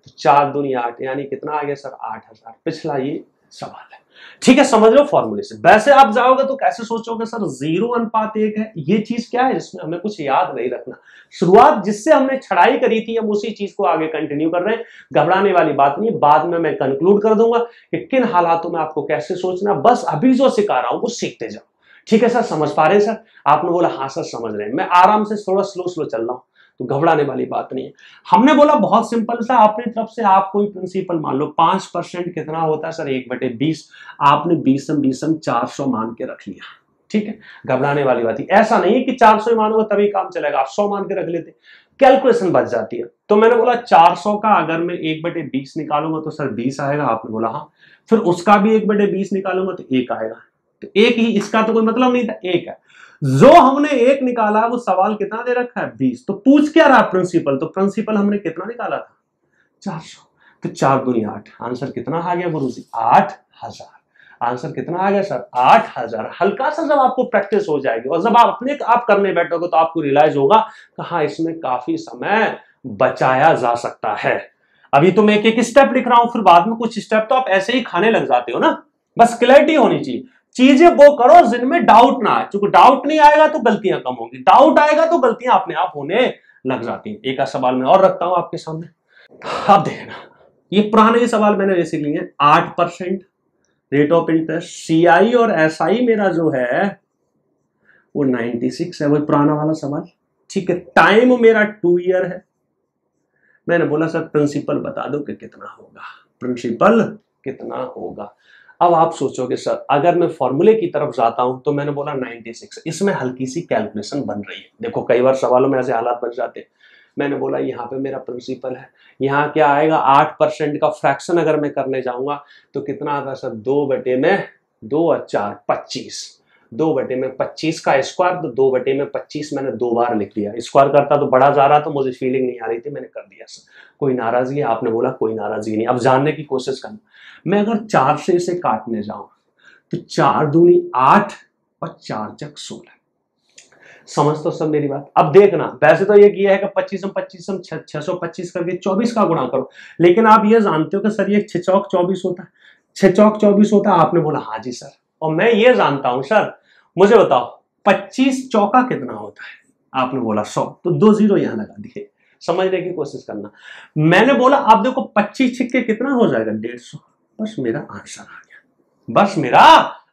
तो 4 दूनी 8, यानी कितना आ गया सर 8,000। पिछला ये सवाल है, ठीक है, समझ लो फॉर्मूले से। वैसे आप जाओगे तो कैसे सोचोगे सर 0:1 है, ये चीज क्या है, इसमें हमें कुछ याद नहीं रखना, शुरुआत जिससे हमने छड़ाई करी थी हम उसी चीज को आगे कंटिन्यू कर रहे हैं, घबराने वाली बात नहीं, बाद में मैं कंक्लूड कर दूंगा कि किन हालातों में आपको कैसे सोचना, बस अभी जो सिखा रहा हूं वो सीखते जाओ। ठीक है सर, समझ पा रहे हैं सर, आपने बोला हाँ सर समझ रहे हैं, मैं आराम से थोड़ा स्लो चल रहा हूं, तो घबराने वाली बात नहीं है। हमने बोला बहुत सिंपल सा, अपनी तरफ से आप कोई प्रिंसिपल मान लो, 5% कितना होता है सर 1/20, आपने 20 400 मान के रख लिया, ठीक है, घबराने वाली बात ही, ऐसा नहीं है कि 400 ही मानोगे तभी काम चलेगा, आप 100 मान के रख लेते, कैलकुलेशन बच जाती है। तो मैंने बोला 400 का अगर मैं 1/20 निकालूंगा तो सर 20 आएगा, आपने बोला हाँ, फिर उसका भी 1/20 निकालूंगा तो 1 आएगा, तो 1 ही, इसका तो कोई मतलब नहीं था, 1 है। जो हमने 1 निकाला वो सवाल कितना दे रखा है 20, तो पूछ क्या रहा प्रिंसिपल, तो प्रिंसिपल हमने कितना निकाला था 400, तो 4 दूनी 8, आंसर कितना आ गया गुरुजी 8,000, आंसर कितना आ गया सर 8,000। हल्का सा जब आपको प्रैक्टिस हो जाएगी और जब आप अपने आप करने बैठोगे तो आपको रियलाइज होगा कि हाँ इसमें काफी समय बचाया जा सकता है। अभी तो मैं एक स्टेप लिख रहा हूं, फिर बाद में कुछ स्टेप तो आप ऐसे ही खाने लग जाते हो ना, बस क्लैरिटी होनी चाहिए, चीजें वो करो जिनमें डाउट ना आए, क्योंकि डाउट नहीं आएगा तो गलतियां कम होंगी, डाउट आएगा तो गलतियां अपने आप होने लग जाती हैं। एक सवाल मैं और रखता हूं आपके सामने, अब देखना, ये पुराने सवाल मैंने जैसे लिए 8% रेट ऑफ इंटरेस्ट, CI और SI मेरा जो है वो 96 है, वही पुराना वाला सवाल, ठीक है, टाइम मेरा 2 ईयर है, मैंने बोला सर प्रिंसिपल बता दो कि कितना होगा, प्रिंसिपल कितना होगा। अब आप सोचोगे सर अगर मैं फॉर्मूले की तरफ जाता हूं तो मैंने बोला 96, इसमें हल्की सी कैलकुलेशन बन रही है, देखो कई बार सवालों में ऐसे हालात बन जाते हैं, मैंने बोला यहाँ पे मेरा प्रिंसिपल है, यहाँ क्या आएगा 8% का फ्रैक्शन अगर मैं करने जाऊंगा तो कितना आता है सर, 2/2 और 4 25, 2/25 का स्क्वायर, तो 2/25 मैंने 2 बार लिख दिया। स्क्वायर करता तो बड़ा जा रहा तो मुझे फीलिंग नहीं आ रही थी, मैंने कर दिया सर। कोई नाराजगी? आपने बोला कोई नाराजगी नहीं। अब जानने की कोशिश करना, मैं अगर 4 से इसे काटने जाऊं तो 4 दूनी 8 और 4 चक 16। समझ तो सब मेरी बात? अब देखना, वैसे तो ये किया है कि 25 625 करके 24 का गुणा करो, लेकिन आप ये जानते हो कि सर ये 6 चौक 24 होता है, 6 चौक 24 होता है। आपने बोला हाँ जी सर, और मैं ये जानता हूं सर, मुझे बताओ 25 चौका कितना होता है? आपने बोला 100, तो 2 0 यहां लगा दिए। समझने की कोशिश करना, मैंने बोला आप देखो 25 छिक्के कितना हो जाएगा, 150। बस मेरा आंसर आ गया, बस मेरा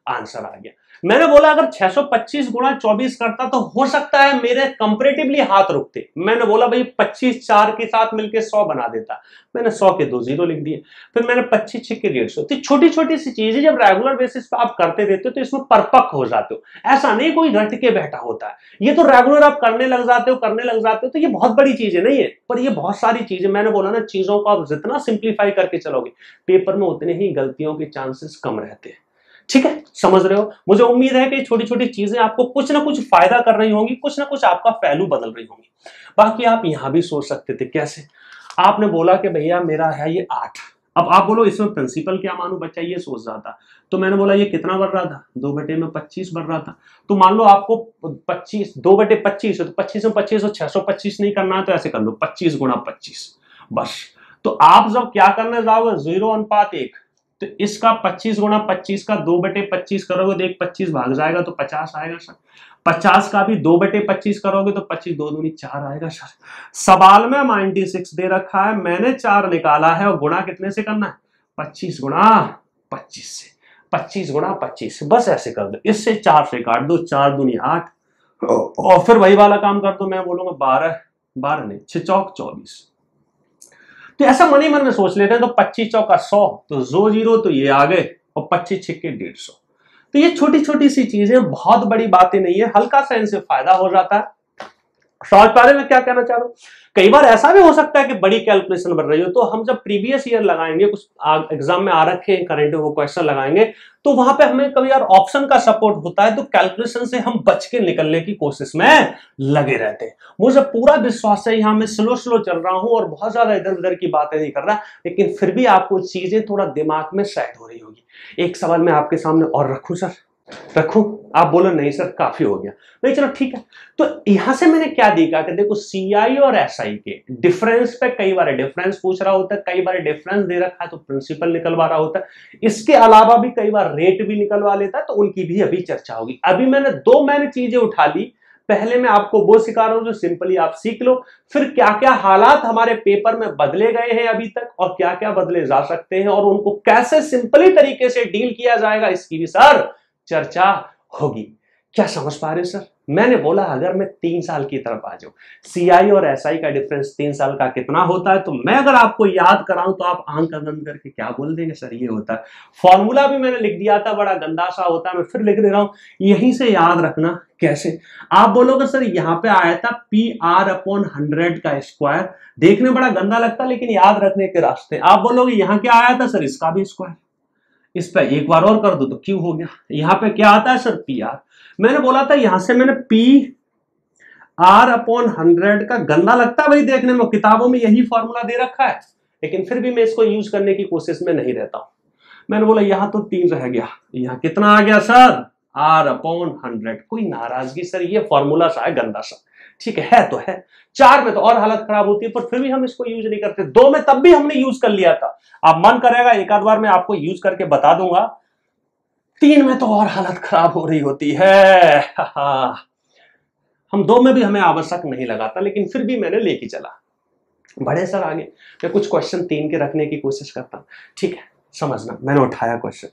आंसर आ गया। मैंने बोला अगर 625 गुणा 24 करता तो हो सकता है मेरे कंपैरेटिवली हाथ रुकते। मैंने बोला भाई 25 4 के साथ मिलके 100 बना देता, मैंने 100 के 2 0 लिख दिए। फिर मैंने 25 छिक्के 150। तो छोटी छोटी सी चीजें जब रेगुलर बेसिस पे आप करते रहते हो तो इसमें परपक्व हो जाते हो। ऐसा नहीं कोई रट के बैठा होता है, ये तो रेगुलर आप करने लग जाते हो तो ये बहुत बड़ी चीज नहीं है, पर ये बहुत सारी चीजें। मैंने बोला ना, चीजों को आप जितना सिंप्लीफाई करके चलोगे पेपर में उतने ही गलतियों के चांसेस कम रहते हैं। ठीक है, समझ रहे हो? मुझे उम्मीद है कि छोटी छोटी चीजें आपको कुछ ना कुछ फायदा कर रही होंगी, कुछ ना कुछ आपका पहलू बदल रही होंगी। बाकी आप यहां भी सोच सकते थे, कैसे? आपने बोला कि भैया मेरा है ये 8, अब आप बोलो इसमें प्रिंसिपल क्या मानूं, बच्चा ये सोच रहा था। तो मैंने बोला ये कितना बढ़ रहा था, 2/25 बढ़ रहा था। तो मान लो आपको 25 2/25 है, तो 25 में 25 और 625 नहीं करना है तो ऐसे कर लो 25 गुणा 25 बस। तो आप जब क्या करने जाओगे 0:1, तो इसका 25 गुणा 25 का 2/25 करोगे तो एक 25 भाग जाएगा तो 50 आएगा सर। 50 का भी 2/25 करोगे तो 25 2 दूनी 4 आएगा सर। सवाल में 96 दे रखा है, मैंने 4 निकाला है और गुणा कितने से करना है, 25 गुणा 25 से। 25 गुणा 25 बस ऐसे कर दो, इससे 4 से काट दो, 4 दूनी 8 और फिर वही वाला काम कर दो। मैं बोलूंगा 12 नहीं 6 चौक 24। तो ऐसा मन ही मन में सोच लेते हैं, तो 25 चौका 100, तो 2 0 तो ये आ गए, और 25 छिक्के 150। तो ये छोटी छोटी सी चीजें, बहुत बड़ी बातें नहीं है, हल्का सा इनसे फायदा हो जाता है। समझ पा रहे मैं क्या कहना चाह रहा हूं? कई बार ऐसा भी हो सकता है कि बड़ी कैलकुलेशन बन रही हो, तो हम जब प्रीवियस ईयर लगाएंगे, कुछ एग्जाम में आ रखे करंट वो क्वेश्चन लगाएंगे, तो वहां पे हमें कभी यार ऑप्शन का सपोर्ट होता है, तो कैलकुलेशन से हम बच के निकलने की कोशिश में लगे रहते हैं। मुझे पूरा विश्वास है, यहां मैं स्लो चल रहा हूं और बहुत ज्यादा इधर उधर की बातें नहीं कर रहा, लेकिन फिर भी आपको चीजें थोड़ा दिमाग में सेट हो रही होगी। एक सवाल मैं आपके सामने और रखूं सर, रखूं? आप बोलो नहीं सर काफी हो गया, नहीं चलो ठीक है। तो यहां से मैंने क्या देखा कि देखो सीआई और एसआई के डिफरेंस पे कई बार डिफरेंस पूछ रहा होता है, कई बार डिफरेंस दे रखा है तो प्रिंसिपल निकलवा रहा होता है, इसके अलावा भी कई बार रेट भी निकलवा लेता है, तो उनकी भी अभी चर्चा होगी। अभी मैंने चीजें उठा ली, पहले मैं आपको वो सिखा रहा हूं जो सिंपली आप सीख लो, फिर क्या क्या हालात हमारे पेपर में बदले गए हैं अभी तक और क्या क्या बदले जा सकते हैं और उनको कैसे सिंपली तरीके से डील किया जाएगा, इसकी भी सर चर्चा होगी। क्या समझ पा रहे हो सर? मैंने बोला अगर मैं 3 साल की तरफ आ जाऊं, सीआई और एसआई का डिफरेंस 3 साल का कितना होता है, तो मैं अगर आपको याद कराऊं तो आप आंख बंद करके क्या बोल देंगे, सर ये होता है। फॉर्मूला भी मैंने लिख दिया था, बड़ा गंदा सा होता है, मैं फिर लिख दे रहा हूं, यहीं से याद रखना। कैसे? आप बोलोगे सर यहाँ पे आया था PR/100 का स्क्वायर, देखने बड़ा गंदा लगता लेकिन याद रखने के रास्ते। आप बोलोगे यहाँ क्या आया था सर, इसका भी स्क्वायर, इस पे एक बार और कर दो तो क्यों हो गया। यहाँ पे क्या आता है सर, PR। मैंने बोला था यहां से मैंने PR/100 का गंदा लगता है भाई देखने में, किताबों में यही फॉर्मूला दे रखा है, लेकिन फिर भी मैं इसको यूज करने की कोशिश में नहीं रहता हूं। मैंने बोला यहां तो 3 रह गया, यहां कितना आ गया सर, R/100। कोई नाराजगी सर, ये फॉर्मूला सा है गंदा सा, ठीक है तो है। 4 में तो और हालत खराब होती है, पर फिर भी हम इसको यूज नहीं करते। 2 में तब भी हमने यूज कर लिया था, अब मन करेगा एक आध बार मैं आपको यूज करके बता दूंगा। 3 में तो और हालत खराब हो रही होती है। हम 2 में भी हमें आवश्यक नहीं लगाता, लेकिन फिर भी मैंने लेके चला। बड़े सर आगे मैं कुछ क्वेश्चन 3 के रखने की कोशिश करता हूं, ठीक है समझना। मैंने उठाया क्वेश्चन,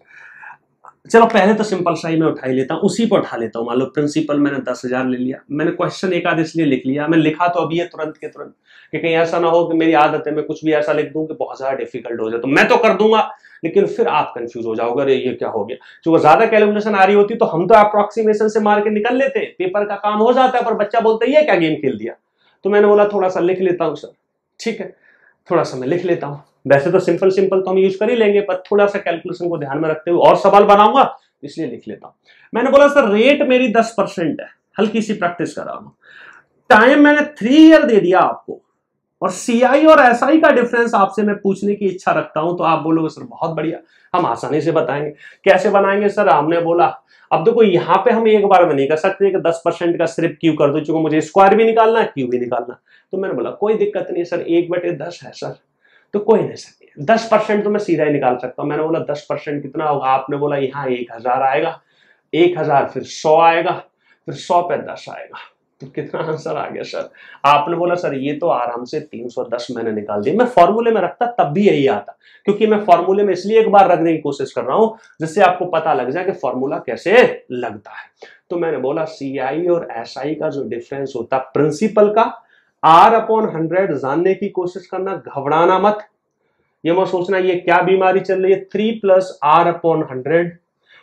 चलो पहले तो सिंपल सा ही मैं उठा ही लेता हूं, उसी पर उठा लेता हूं। मान लो प्रिंसिपल मैंने 10,000 ले लिया, मैंने क्वेश्चन एक आध इसलिए लिख लिया, मैं लिखा तो अभी है तुरंत के तुरंत, कि कहीं ऐसा ना हो कि मेरी आदत है मैं कुछ भी ऐसा लिख दूं कि बहुत ज्यादा डिफिकल्ट हो जाए। तो मैं तो कर दूंगा लेकिन फिर आप कंफ्यूज हो जाओगे, अरे ये क्या हो गया। जो ज्यादा कैलकुलेशन आ रही होती तो हम तो अप्रोक्सीमेशन से मार के निकल लेते, पेपर का काम हो जाता है, पर बच्चा बोलता है ये क्या गेम खेल दिया। तो मैंने बोला थोड़ा सा लिख लेता हूं सर। ठीक है, थोड़ा सा मैं लिख लेता हूं। वैसे तो सिंपल सिंपल तो हम यूज कर ही लेंगे, पर थोड़ा सा कैलकुलेशन को ध्यान में रखते हुए और सवाल बनाऊंगा, इसलिए लिख लेता हूं। मैंने बोला सर रेट मेरी 10% है, हल्की सी प्रैक्टिस करा रहा हूं। टाइम मैंने 3 ईयर दे दिया आपको, और सीआई और एसआई का डिफरेंस आपसे मैं पूछने की इच्छा रखता हूं, तो आप बोलोगे सर बहुत बढ़िया, हम आसानी से बताएंगे। कैसे बनाएंगे सर? हमने बोला अब देखो यहां पे हम एक बार में नहीं कर सकते कि 10% का सिर्फ क्यू कर दो, क्योंकि मुझे स्क्वायर भी निकालना है, क्यू भी निकालना। तो मैंने बोला कोई दिक्कत नहीं सर, 1/10 है सर, तो कोई नहीं सर 10% तो मैं सीधा ही निकाल सकता हूं। मैंने बोला 10% कितना होगा? आपने बोला यहाँ 1000 आएगा, 1000 फिर 100 आएगा, फिर 100 पे 10 आएगा, तो कितना आंसर आ गया सर? आपने बोला सर ये तो आराम से 310 मैंने निकाल दिया। मैं फॉर्मूले में रखता तब भी यही आता, क्योंकि मैं फॉर्मूले में इसलिए एक बार रखने की कोशिश कर रहा हूं जिससे आपको पता लग जाए कि फॉर्मूला कैसे लगता है। तो मैंने बोला सीआई और एसआई का जो डिफरेंस होता है प्रिंसिपल का, R/100 जानने की कोशिश करना, घबराना मत। ये मत सोचना ये क्या बीमारी चल रही है, 3 + R/100।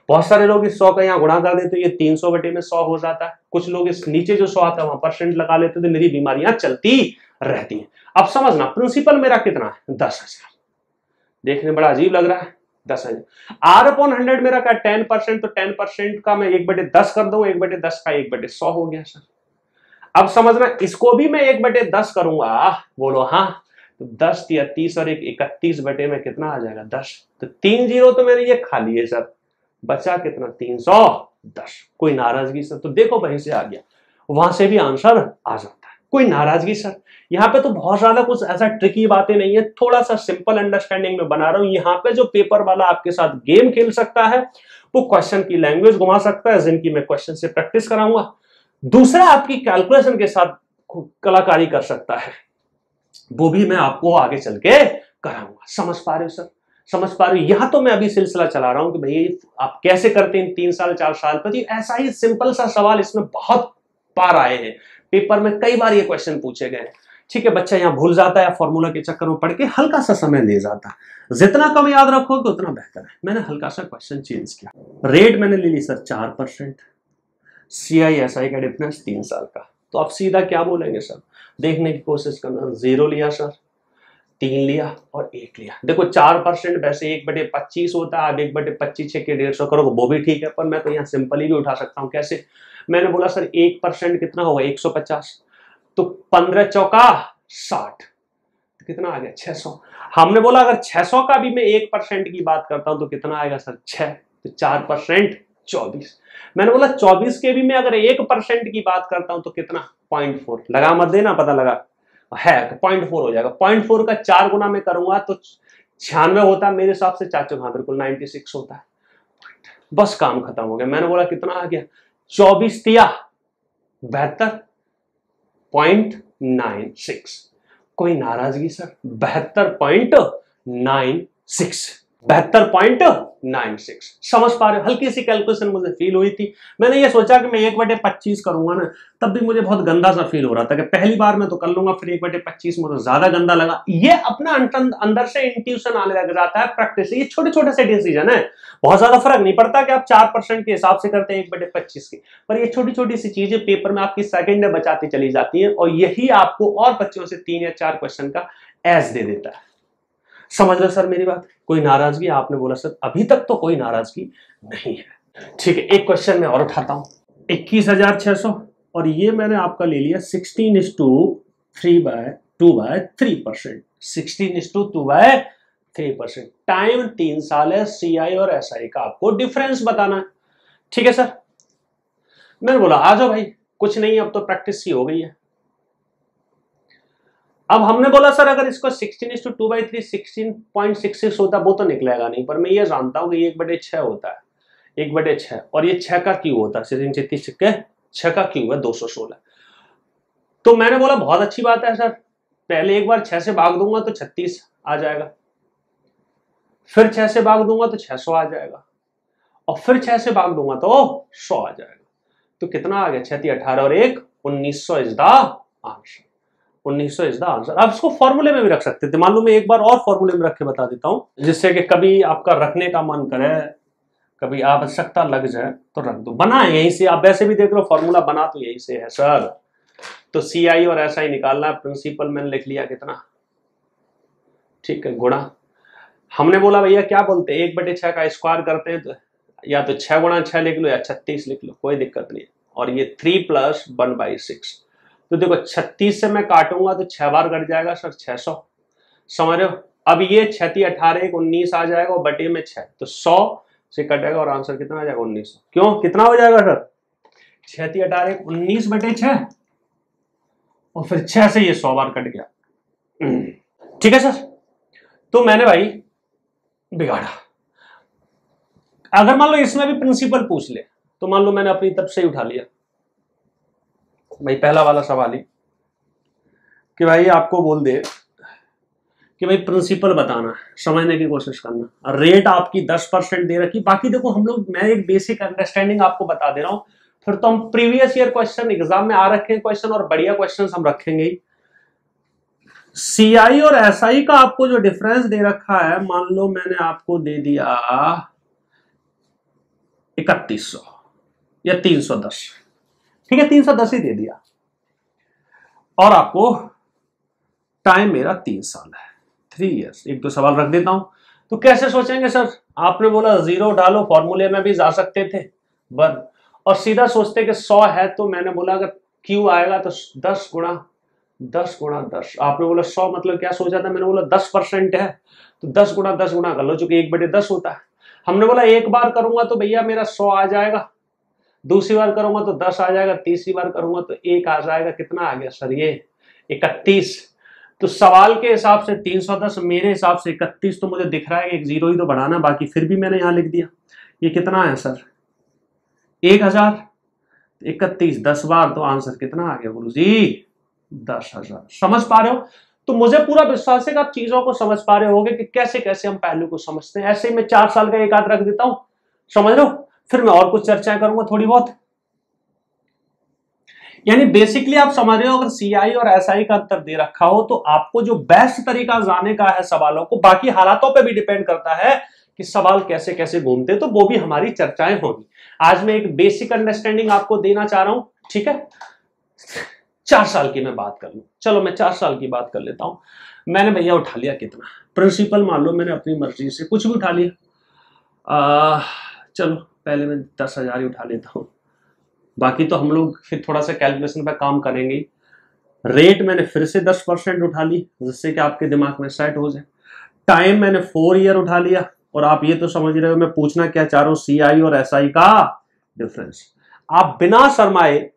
बहुत सारे लोग इस 100 का यहाँ गुणा कर देते, ये 300/100 हो जाता है। कुछ लोग इस नीचे जो 100 आता है वहां परसेंट लगा लेते, तो मेरी बीमारियां चलती रहती हैं। अब समझना प्रिंसिपल मेरा कितना है? 10,000। देखने बड़ा अजीब लग रहा है, 10,000। R/100 मेरा क्या 10%, तो 10% का मैं 1/10 कर दूं, 1/10 का 1/100 हो गया सर। अब समझना इसको भी मैं 1/10 करूंगा, बोलो हाँ, तो 10 या 30 और 31 बटे में कितना आ जाएगा? 10। तो 3 0 तो मैंने ये खा लिए सर, बचा कितना? 310। कोई नाराजगी सर? तो देखो वहीं से आ गया, वहां से भी आंसर आ जाता है। कोई नाराजगी सर? यहाँ पे तो बहुत ज्यादा कुछ ऐसा ट्रिकी बातें नहीं है, थोड़ा सा सिंपल अंडरस्टैंडिंग में बना रहा हूं। यहाँ पे जो पेपर वाला आपके साथ गेम खेल सकता है, वो क्वेश्चन की लैंग्वेज घुमा सकता है, जिनकी मैं क्वेश्चन से प्रैक्टिस कराऊंगा। दूसरा आपकी कैलकुलेशन के साथ कलाकारी कर सकता है, वो भी मैं आपको आगे चल के कराऊंगा। समझ पा रहे हो सर? समझ पा रहे हो? यहां तो मैं अभी सिलसिला चला रहा हूं कि भाई आप कैसे करते हैं 3 साल 4 साल पर। ऐसा ही सिंपल सा सवाल इसमें बहुत बार आए हैं, पेपर में कई बार ये क्वेश्चन पूछे गए। ठीक है, बच्चा यहाँ भूल जाता है, फॉर्मूला के चक्कर में पढ़ के हल्का सा समय ले जाता है। जितना कम याद रखोगे उतना बेहतर है। मैंने हल्का सा क्वेश्चन चेंज किया। रेट मैंने ले ली सर 4%, सीआई एसआई का डिफरेंस 3 साल का। तो आप सीधा क्या बोलेंगे सर? देखने की कोशिश करना। 0 लिया सर, 3 लिया और 1 लिया। देखो 4% वैसे 1/25 होता है, आप 1/25 के 150 करोगे वो भी ठीक है, पर मैं तो यहाँ सिंपल ही भी उठा सकता हूँ। कैसे? मैंने बोला सर 1% कितना होगा? 150, तो 15 चौका 60, तो कितना आ गया? 600। हमने बोला अगर 600 का भी मैं 1% की बात करता हूं तो कितना आएगा सर? 6, तो 4% 24। मैंने बोला 24 के भी मैं अगर 1% की बात करता हूं तो कितना? 0.4। लगा मत देना, पता लगा है 0.4 हो जाएगा। 0.4 का 4 गुना में करूंगा तो 96 होता है मेरे हिसाब से। चाचू हाँ बिल्कुल 96 होता है। बस काम खत्म हो गया। मैंने बोला कितना आ गया? 24 तिया 72.96। कोई नाराजगी सर? 72.96, 72.96। समझ पा रहे हो? हल्की सी कैलकुलेशन मुझे फील हुई थी। मैंने ये सोचा कि मैं 1/25 करूंगा ना, तब भी मुझे बहुत गंदा सा फील हो रहा था कि पहली बार में तो कर लूंगा, फिर 1/25 मुझे ज्यादा गंदा लगा। ये अपना अंदर से इंट्यूशन आने लग जाता है प्रैक्टिस से। ये छोटे छोटे से डिसीजन है, बहुत ज्यादा फर्क नहीं पड़ता कि आप 4% के हिसाब से करते हैं 1/25 के, पर ये छोटी छोटी सी चीजें पेपर में आपकी सेकंड बचाती चली जाती है, और यही आपको और बच्चों से 3 या 4 क्वेश्चन का एस दे देता है। समझ लो सर मेरी बात? कोई नाराजगी? आपने बोला सर अभी तक तो कोई नाराजगी नहीं है। ठीक है, एक क्वेश्चन मैं और उठाता हूं। 21,600, और ये मैंने आपका ले लिया 16:3/2/3%। 16:2/3%। टाइम 3 साल है, सीआई और एसआई का आपको डिफरेंस बताना है। ठीक है सर? मैंने बोला आ जाओ भाई, कुछ नहीं अब तो प्रैक्टिस ही हो गई है। अब हमने बोला सर अगर इसको 16:2/3 16.66 होता वो तो निकलेगा नहीं, पर मैं ये जानता हूं कि ये 1/6 होता है, 1/6, और ये 6 का क्यू होता है, 6 का क्यू है 216। तो मैंने बोला बहुत अच्छी बात है सर, पहले एक बार 6 से भाग दूंगा तो 36 आ जाएगा, फिर 6 से भाग दूंगा तो 600 आ जाएगा, और फिर 6 से भाग दूंगा तो 100 आ जाएगा। तो कितना आ गया? 6 × 18 और 1 1900 is the answer. 1900 is the answer. आप इसको फॉर्मूले में भी रख सकते थे, मान लो मैं एक बार और फॉर्मूले में रख के बता देता हूं, जिससे कि कभी आपका रखने का मन करे, कभी आवश्यकता लग जाए तो रख दो। बना है यहीं से, आप वैसे भी देख लो फॉर्मूला बना तो यहीं से है सर। तो CI और SI निकालना है। प्रिंसिपल मैंने लिख लिया कितना, ठीक है, गुणा, हमने बोला भैया क्या बोलते हैं 1/6 का स्क्वायर करते हैं तो या तो 6 गुणा 6 लिख लो या 36 लिख लो, कोई दिक्कत नहीं है। और ये 3 + 1/6, तो देखो 36 से मैं काटूंगा तो 6 बार कट जाएगा सर 600, समझ रहे हो। अब ये 6 × 18 = 19 आ जाएगा और बटे में 6, तो 100 से कटेगा और आंसर कितना आ जाएगा 1900। क्यों, कितना हो जाएगा सर, 6 × 18 = 19/6 और फिर 6 से ये 100 बार कट गया। ठीक है सर, तो मैंने भाई बिगाड़ा। अगर मान लो इसमें भी प्रिंसिपल पूछ ले तो मान लो मैंने अपनी तरफ से ही उठा लिया भाई, पहला वाला सवाल ही कि भाई आपको बोल दे कि भाई प्रिंसिपल बताना, समझने की कोशिश करना, रेट आपकी 10% दे रखी, बाकी देखो हम लोग, मैं एक बेसिक अंडरस्टैंडिंग आपको बता दे रहा हूं, फिर तो हम प्रीवियस ईयर क्वेश्चन एग्जाम में आ रखे हैं क्वेश्चन और बढ़िया क्वेश्चन हम रखेंगे ही। CI और SI का आपको जो डिफरेंस दे रखा है, मान लो मैंने आपको दे दिया 3100 या 310, ठीक है 310 ही दे दिया, और आपको टाइम मेरा 3 साल है, 3 इयर्स। एक दो सवाल रख देता हूं, तो कैसे सोचेंगे सर, आपने बोला 0 डालो, फॉर्मूले में भी जा सकते थे 1, और सीधा सोचते कि 100 है, तो मैंने बोला अगर Q आएगा तो 10 × 10, आपने बोला 100 मतलब क्या सोचा था, मैंने बोला 10% है, तो 10 × 10 गुणा कर लो, जो कि 1/10 होता है। हमने बोला एक बार करूंगा तो भैया मेरा 100 आ जाएगा, दूसरी बार करूंगा तो 10 आ जाएगा, तीसरी बार करूंगा तो 1 आ जाएगा, कितना आ गया सर ये 31। तो सवाल के हिसाब से 310, मेरे हिसाब से 31, तो मुझे दिख रहा है एक 0 ही तो बढ़ाना, बाकी फिर भी मैंने यहां लिख दिया। ये कितना है सर 1000, 31 10 बार, तो आंसर कितना आ गया गुरुजी 10,000। समझ पा रहे हो, तो मुझे पूरा विश्वास है कि आप चीजों को समझ पा रहे होगे कि कैसे कैसे हम पहलू को समझते हैं। ऐसे ही मैं 4 साल का एक आध रख देता हूं, समझ लो, फिर मैं और कुछ चर्चाएं करूंगा थोड़ी बहुत। यानी बेसिकली आप समझ रहे हो, अगर CI और SI का अंतर दे रखा हो तो आपको जो बेस्ट तरीका जानने का है सवालों को, बाकी हालातों पे भी डिपेंड करता है कि सवाल कैसे कैसे घूमते, तो वो भी हमारी चर्चाएं होंगी। आज मैं एक बेसिक अंडरस्टैंडिंग आपको देना चाह रहा हूं, ठीक है। 4 साल की मैं बात कर लूं, चलो मैं 4 साल की बात कर लेता हूं। मैंने भैया उठा लिया कितना, प्रिंसिपल मान लो मैंने अपनी मर्जी से कुछ भी उठा लिया, चलो पहले मैं 10,000 ही उठा लेता हूं, बाकी तो हम लोग फिर थोड़ा सा कैलकुलेशन पे काम करेंगे। रेट मैंने फिर से 10% उठा ली, जिससे कि आपके दिमाग में सेट हो जाए। टाइम मैंने 4 ईयर उठा लिया, और आप ये तो समझ रहे हो मैं पूछना क्या चाह रहा हूं, CI और SI का डिफरेंस। आप बिना शर्माए,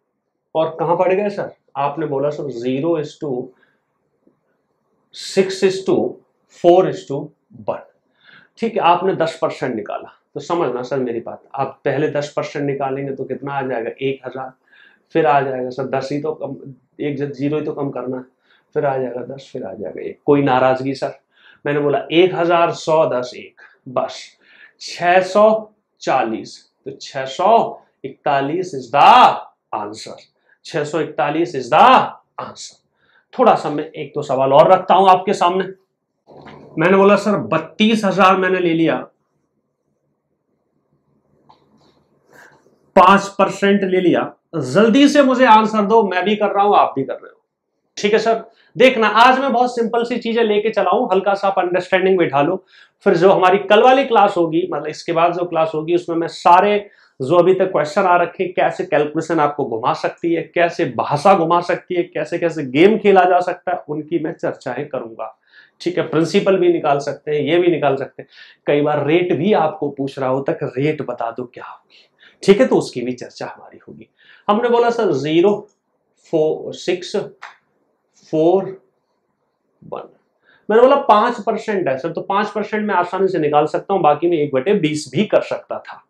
और कहां पड़ गए सर, आपने बोला सर 0:6:4:1, ठीक है, आपने 10% निकाला, तो समझना सर मेरी बात, आप पहले 10% निकालेंगे तो कितना आ जाएगा 1000, फिर आ जाएगा सर 10 ही तो कम, 0 ही तो कम करना है, फिर आ जाएगा 10, फिर आ जाएगा 1। कोई नाराजगी सर, मैंने बोला 1000 100 10 1, बस 640, तो 641 is the answer, 641 is the answer. थोड़ा सा मैं एक दो सवाल और रखता हूं आपके सामने। मैंने बोला सर 32,000 मैंने ले लिया, 5% ले लिया, जल्दी से मुझे आंसर दो, मैं भी कर रहा हूं आप भी कर रहे हो, ठीक है सर। देखना आज मैं बहुत सिंपल सी चीजें लेके चला हूं, हल्का सा आप अंडरस्टैंडिंग बैठा लो, फिर जो हमारी कल वाली क्लास होगी, मतलब इसके बाद जो क्लास होगी, उसमें मैं सारे जो अभी तक क्वेश्चन आ रखे, कैसे कैलकुलेशन आपको घुमा सकती है, कैसे भाषा घुमा सकती है, कैसे कैसे गेम खेला जा सकता है, उनकी मैं चर्चाएं करूंगा, ठीक है। प्रिंसिपल भी निकाल सकते हैं, ये भी निकाल सकते हैं, कई बार रेट भी आपको पूछ रहा होता है, रेट बता दो क्या होगी, ठीक है, तो उसकी भी चर्चा हमारी होगी। हमने बोला सर 0:6:4:1, मैंने बोला 5% है सर, तो 5% में आसानी से निकाल सकता हूं, बाकी में 1/20 भी कर सकता था।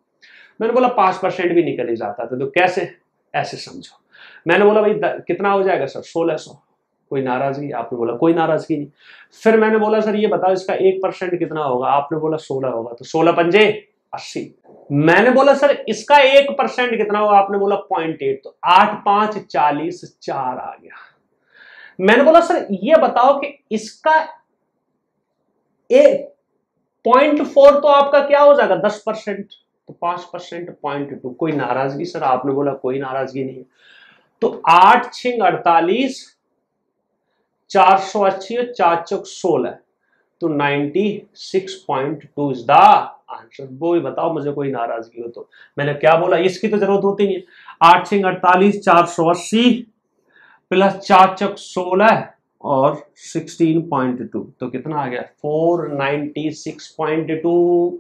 मैंने बोला 5% भी निकल ही जाता था, तो कैसे, ऐसे समझो। मैंने बोला भाई कितना हो जाएगा सर 1600, कोई नाराजगी, आपने बोला कोई नाराजगी नहीं। फिर मैंने बोला सर ये बताओ इसका 1% कितना होगा, आपने बोला 16 होगा, तो 16 पंजे 80। मैंने बोला सर इसका 1% कितना होगा, आपने बोला 0.8, तो 8 5 40, 4 आ गया। मैंने बोला सर ये बताओ कि इसका 0.4 तो आपका क्या हो जाएगा 10%, तो 5% 0.2, कोई नाराजगी सर, आपने बोला कोई नाराजगी नहीं। तो 8 छिंग 48, 480 और 4 चौक 16, तो 96.2 इज द आंसर। वो भी बताओ मुझे कोई नाराजगी हो तो। मैंने क्या बोला, इसकी तो जरूरत होती नहीं है। 8 छिंग 48, 480 प्लस 4 चौक 16 और 16.2, तो कितना आ गया 496.2।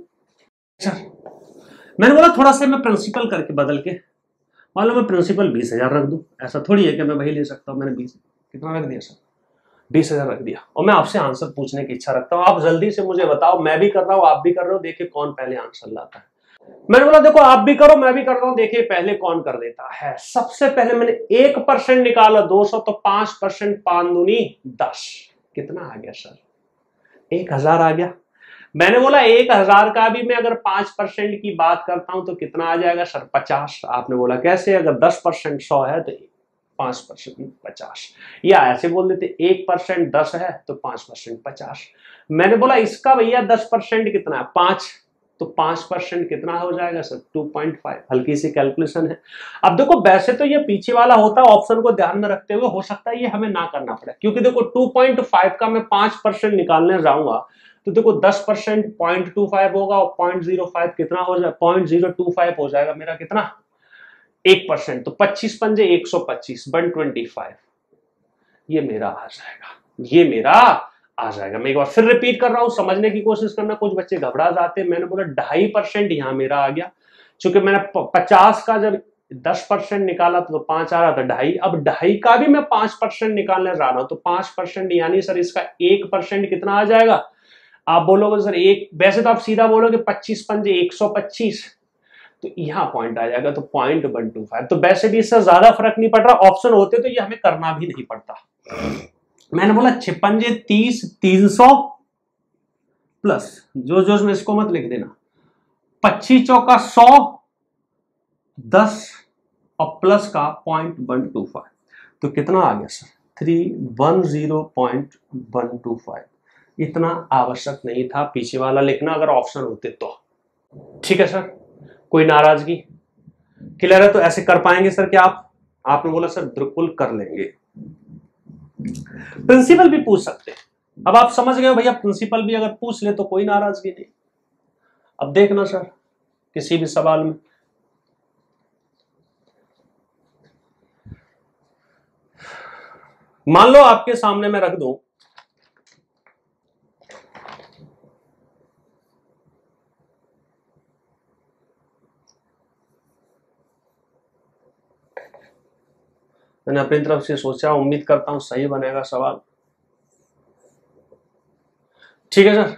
मैंने बोला थोड़ा सा मैं प्रिंसिपल करके बदल के, मान लो मैं प्रिंसिपल 20,000 रख दूं, ऐसा थोड़ी है कि मैं वही ले सकता हूं। मैंने 20 कितना रख दिया सर, 20,000 रख दिया, और मैं आपसे आंसर पूछने की इच्छा रखता हूं। आप जल्दी से मुझे बताओ, मैं भी कर रहा हूं, आप भी कर रहे हो, देखिए कौन पहले आंसर लाता है। मैंने बोला देखो आप भी करो मैं भी कर रहा हूं, देखिए पहले कौन कर देता है। सबसे पहले मैंने 1% निकाला 200, तो 5%, 5 दूनी 10, कितना आ गया सर 1000 आ गया। मैंने बोला 1000 का भी मैं अगर 5% की बात करता हूं तो कितना आ जाएगा सर 50। आपने बोला कैसे, अगर 10% 100 है तो 5% 50, या ऐसे बोल देते 1% 10 है तो 5% 50। मैंने बोला इसका भैया 10% कितना है 5, तो 5% कितना हो जाएगा सर 2.5। हल्की सी कैलकुलेशन है। अब देखो वैसे तो ये पीछे वाला होता है, ऑप्शन को ध्यान में रखते हुए हो सकता है ये हमें ना करना पड़े, क्योंकि देखो 2.5 का मैं 5% निकालने जाऊंगा तो देखो 10% 0.25 होगा, और 0.05 कितना हो जाए 0.025 हो जाएगा मेरा कितना 1%, तो 25 पंजे 125, 125, ये मेरा आ जाएगा, ये मेरा आ जाएगा। मैं एक बार फिर रिपीट कर रहा हूं, समझने की कोशिश करना, कुछ बच्चे घबरा जाते हैं। मैंने बोला 2.5% यहां मेरा आ गया, क्योंकि मैंने 50 का जब 10% निकाला तो 5 आ रहा था 2.5, अब 2.5 का भी मैं 5% निकालने जा रहा हूं, तो 5% यानी सर इसका 1% कितना आ जाएगा। आप बोलोगे सर एक, वैसे तो आप सीधा बोलोगे 25 पंजे 125, तो यहां पॉइंट आ जाएगा, तो 0.125। तो वैसे भी इससे ज्यादा फर्क नहीं पड़ रहा, ऑप्शन होते तो ये हमें करना भी नहीं पड़ता। मैंने बोला 6 पंजे 30, 300 प्लस जो में इसको मत लिख देना, 25 चौका 100, 10 और प्लस का 0.125, तो कितना आ गया सर 310.125। इतना आवश्यक नहीं था पीछे वाला लिखना अगर ऑप्शन होते तो। ठीक है सर, कोई नाराजगी, क्लियर है? तो ऐसे कर पाएंगे सर क्या आप? आपने बोला सर बिल्कुल कर लेंगे। प्रिंसिपल भी पूछ सकते हैं। अब आप समझ गए भैया, प्रिंसिपल भी अगर पूछ ले तो कोई नाराजगी नहीं। अब देखना सर किसी भी सवाल में मान लो आपके सामने मैं रख दूं मैंने अपनी तरफ से सोचा, उम्मीद करता हूं सही बनेगा सवाल। ठीक है सर,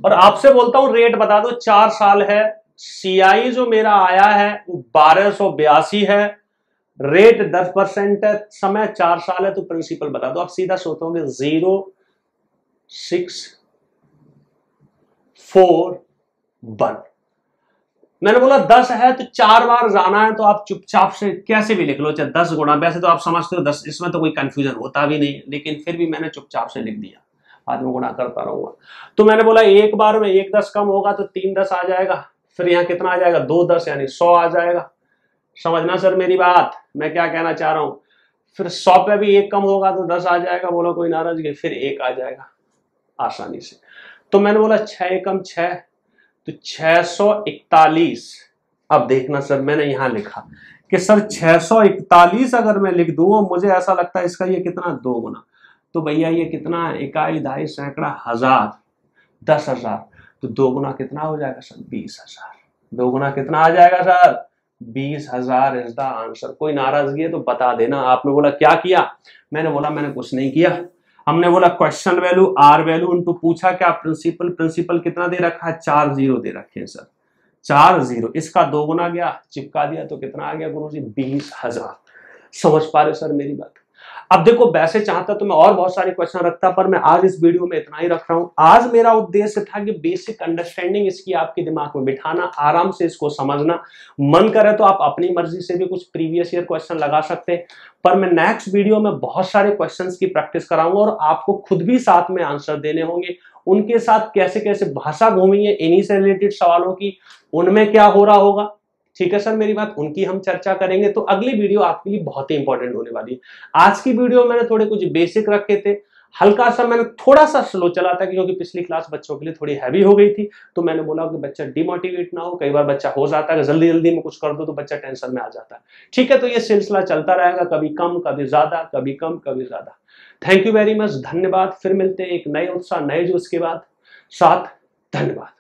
और आपसे बोलता हूं रेट बता दो, 4 साल है, सीआई जो मेरा आया है वो 1282 है, रेट 10% है, समय 4 साल है, तो प्रिंसिपल बता दो। आप सीधा सोचोगे 0,641। मैंने बोला 10 है तो 4 बार जाना है, तो आप चुपचाप से कैसे भी लिख लो, चाहे 10 गुणा, वैसे तो आप समझते हो 10, इसमें तो कोई कंफ्यूजन होता भी नहीं, लेकिन फिर भी मैंने चुपचाप से लिख दिया, बाद में गुणा करता रहूंगा। तो मैंने बोला एक बार में 1 10 कम होगा तो 3 10 आ जाएगा, फिर यहाँ कितना आ जाएगा 2 10 यानी 100 आ जाएगा। समझना सर मेरी बात, मैं क्या कहना चाह रहा हूं। फिर 100 पे भी 1 कम होगा तो 10 आ जाएगा, बोलो कोई नाराजगी, फिर 1 आ जाएगा आसानी से। तो मैंने बोला 6 एकम 6, तो 641। अब देखना सर मैंने यहां लिखा कि सर 641 अगर मैं लिख दूं, मुझे ऐसा लगता है इसका ये कितना 2 गुना, तो भैया ये कितना है, इकाई दहाई सैकड़ा हजार 10,000, तो 2 गुना कितना हो जाएगा सर 20,000। 2 गुना कितना आ जाएगा सर 20,000 इज द आंसर। कोई नाराजगी है तो बता देना। आपने बोला क्या किया, मैंने बोला मैंने कुछ नहीं किया, हमने बोला question value R value into पूछा क्या प्रिंसिपल, प्रिंसिपल कितना दे रखा है 4 0 दे रखे हैं सर, 4 0, इसका 2 गुना गया चिपका दिया, तो कितना आ गया गुरुजी 20,000। समझ पा रहे सर मेरी बात? अब देखो वैसे चाहता तो मैं और बहुत सारे क्वेश्चन रखता, पर मैं आज इस वीडियो में इतना ही रख रहा हूं। आज मेरा उद्देश्य था कि बेसिक अंडरस्टैंडिंग इसकी आपके दिमाग में बिठाना, आराम से इसको समझना। मन करे तो आप अपनी मर्जी से भी कुछ प्रीवियस ईयर क्वेश्चन लगा सकते हैं, पर मैं नेक्स्ट वीडियो में बहुत सारे क्वेश्चंस की प्रैक्टिस कराऊंगा और आपको खुद भी साथ में आंसर देने होंगे। उनके साथ कैसे कैसे भाषा घूमी है, इन्हीं से रिलेटेड सवालों की, उनमें क्या हो रहा होगा, ठीक है सर, मेरी बात, उनकी हम चर्चा करेंगे। तो अगली वीडियो आपके लिए बहुत ही इंपॉर्टेंट होने वाली है। आज की वीडियो में मैंने थोड़े कुछ बेसिक रखे थे, हल्का सा मैंने थोड़ा सा स्लो चला था क्योंकि पिछली क्लास बच्चों के लिए थोड़ी हैवी हो गई थी। तो मैंने बोला कि बच्चा डिमोटिवेट ना हो, कई बार बच्चा हो जाता है जल्दी जल्दी में कुछ कर दो तो बच्चा टेंशन में आ जाता है। ठीक है, तो ये सिलसिला चलता रहेगा, कभी कम कभी ज्यादा, कभी कम कभी ज्यादा। थैंक यू वेरी मच, धन्यवाद। फिर मिलते हैं एक नए उत्साह नए जोश के बाद साथ। धन्यवाद।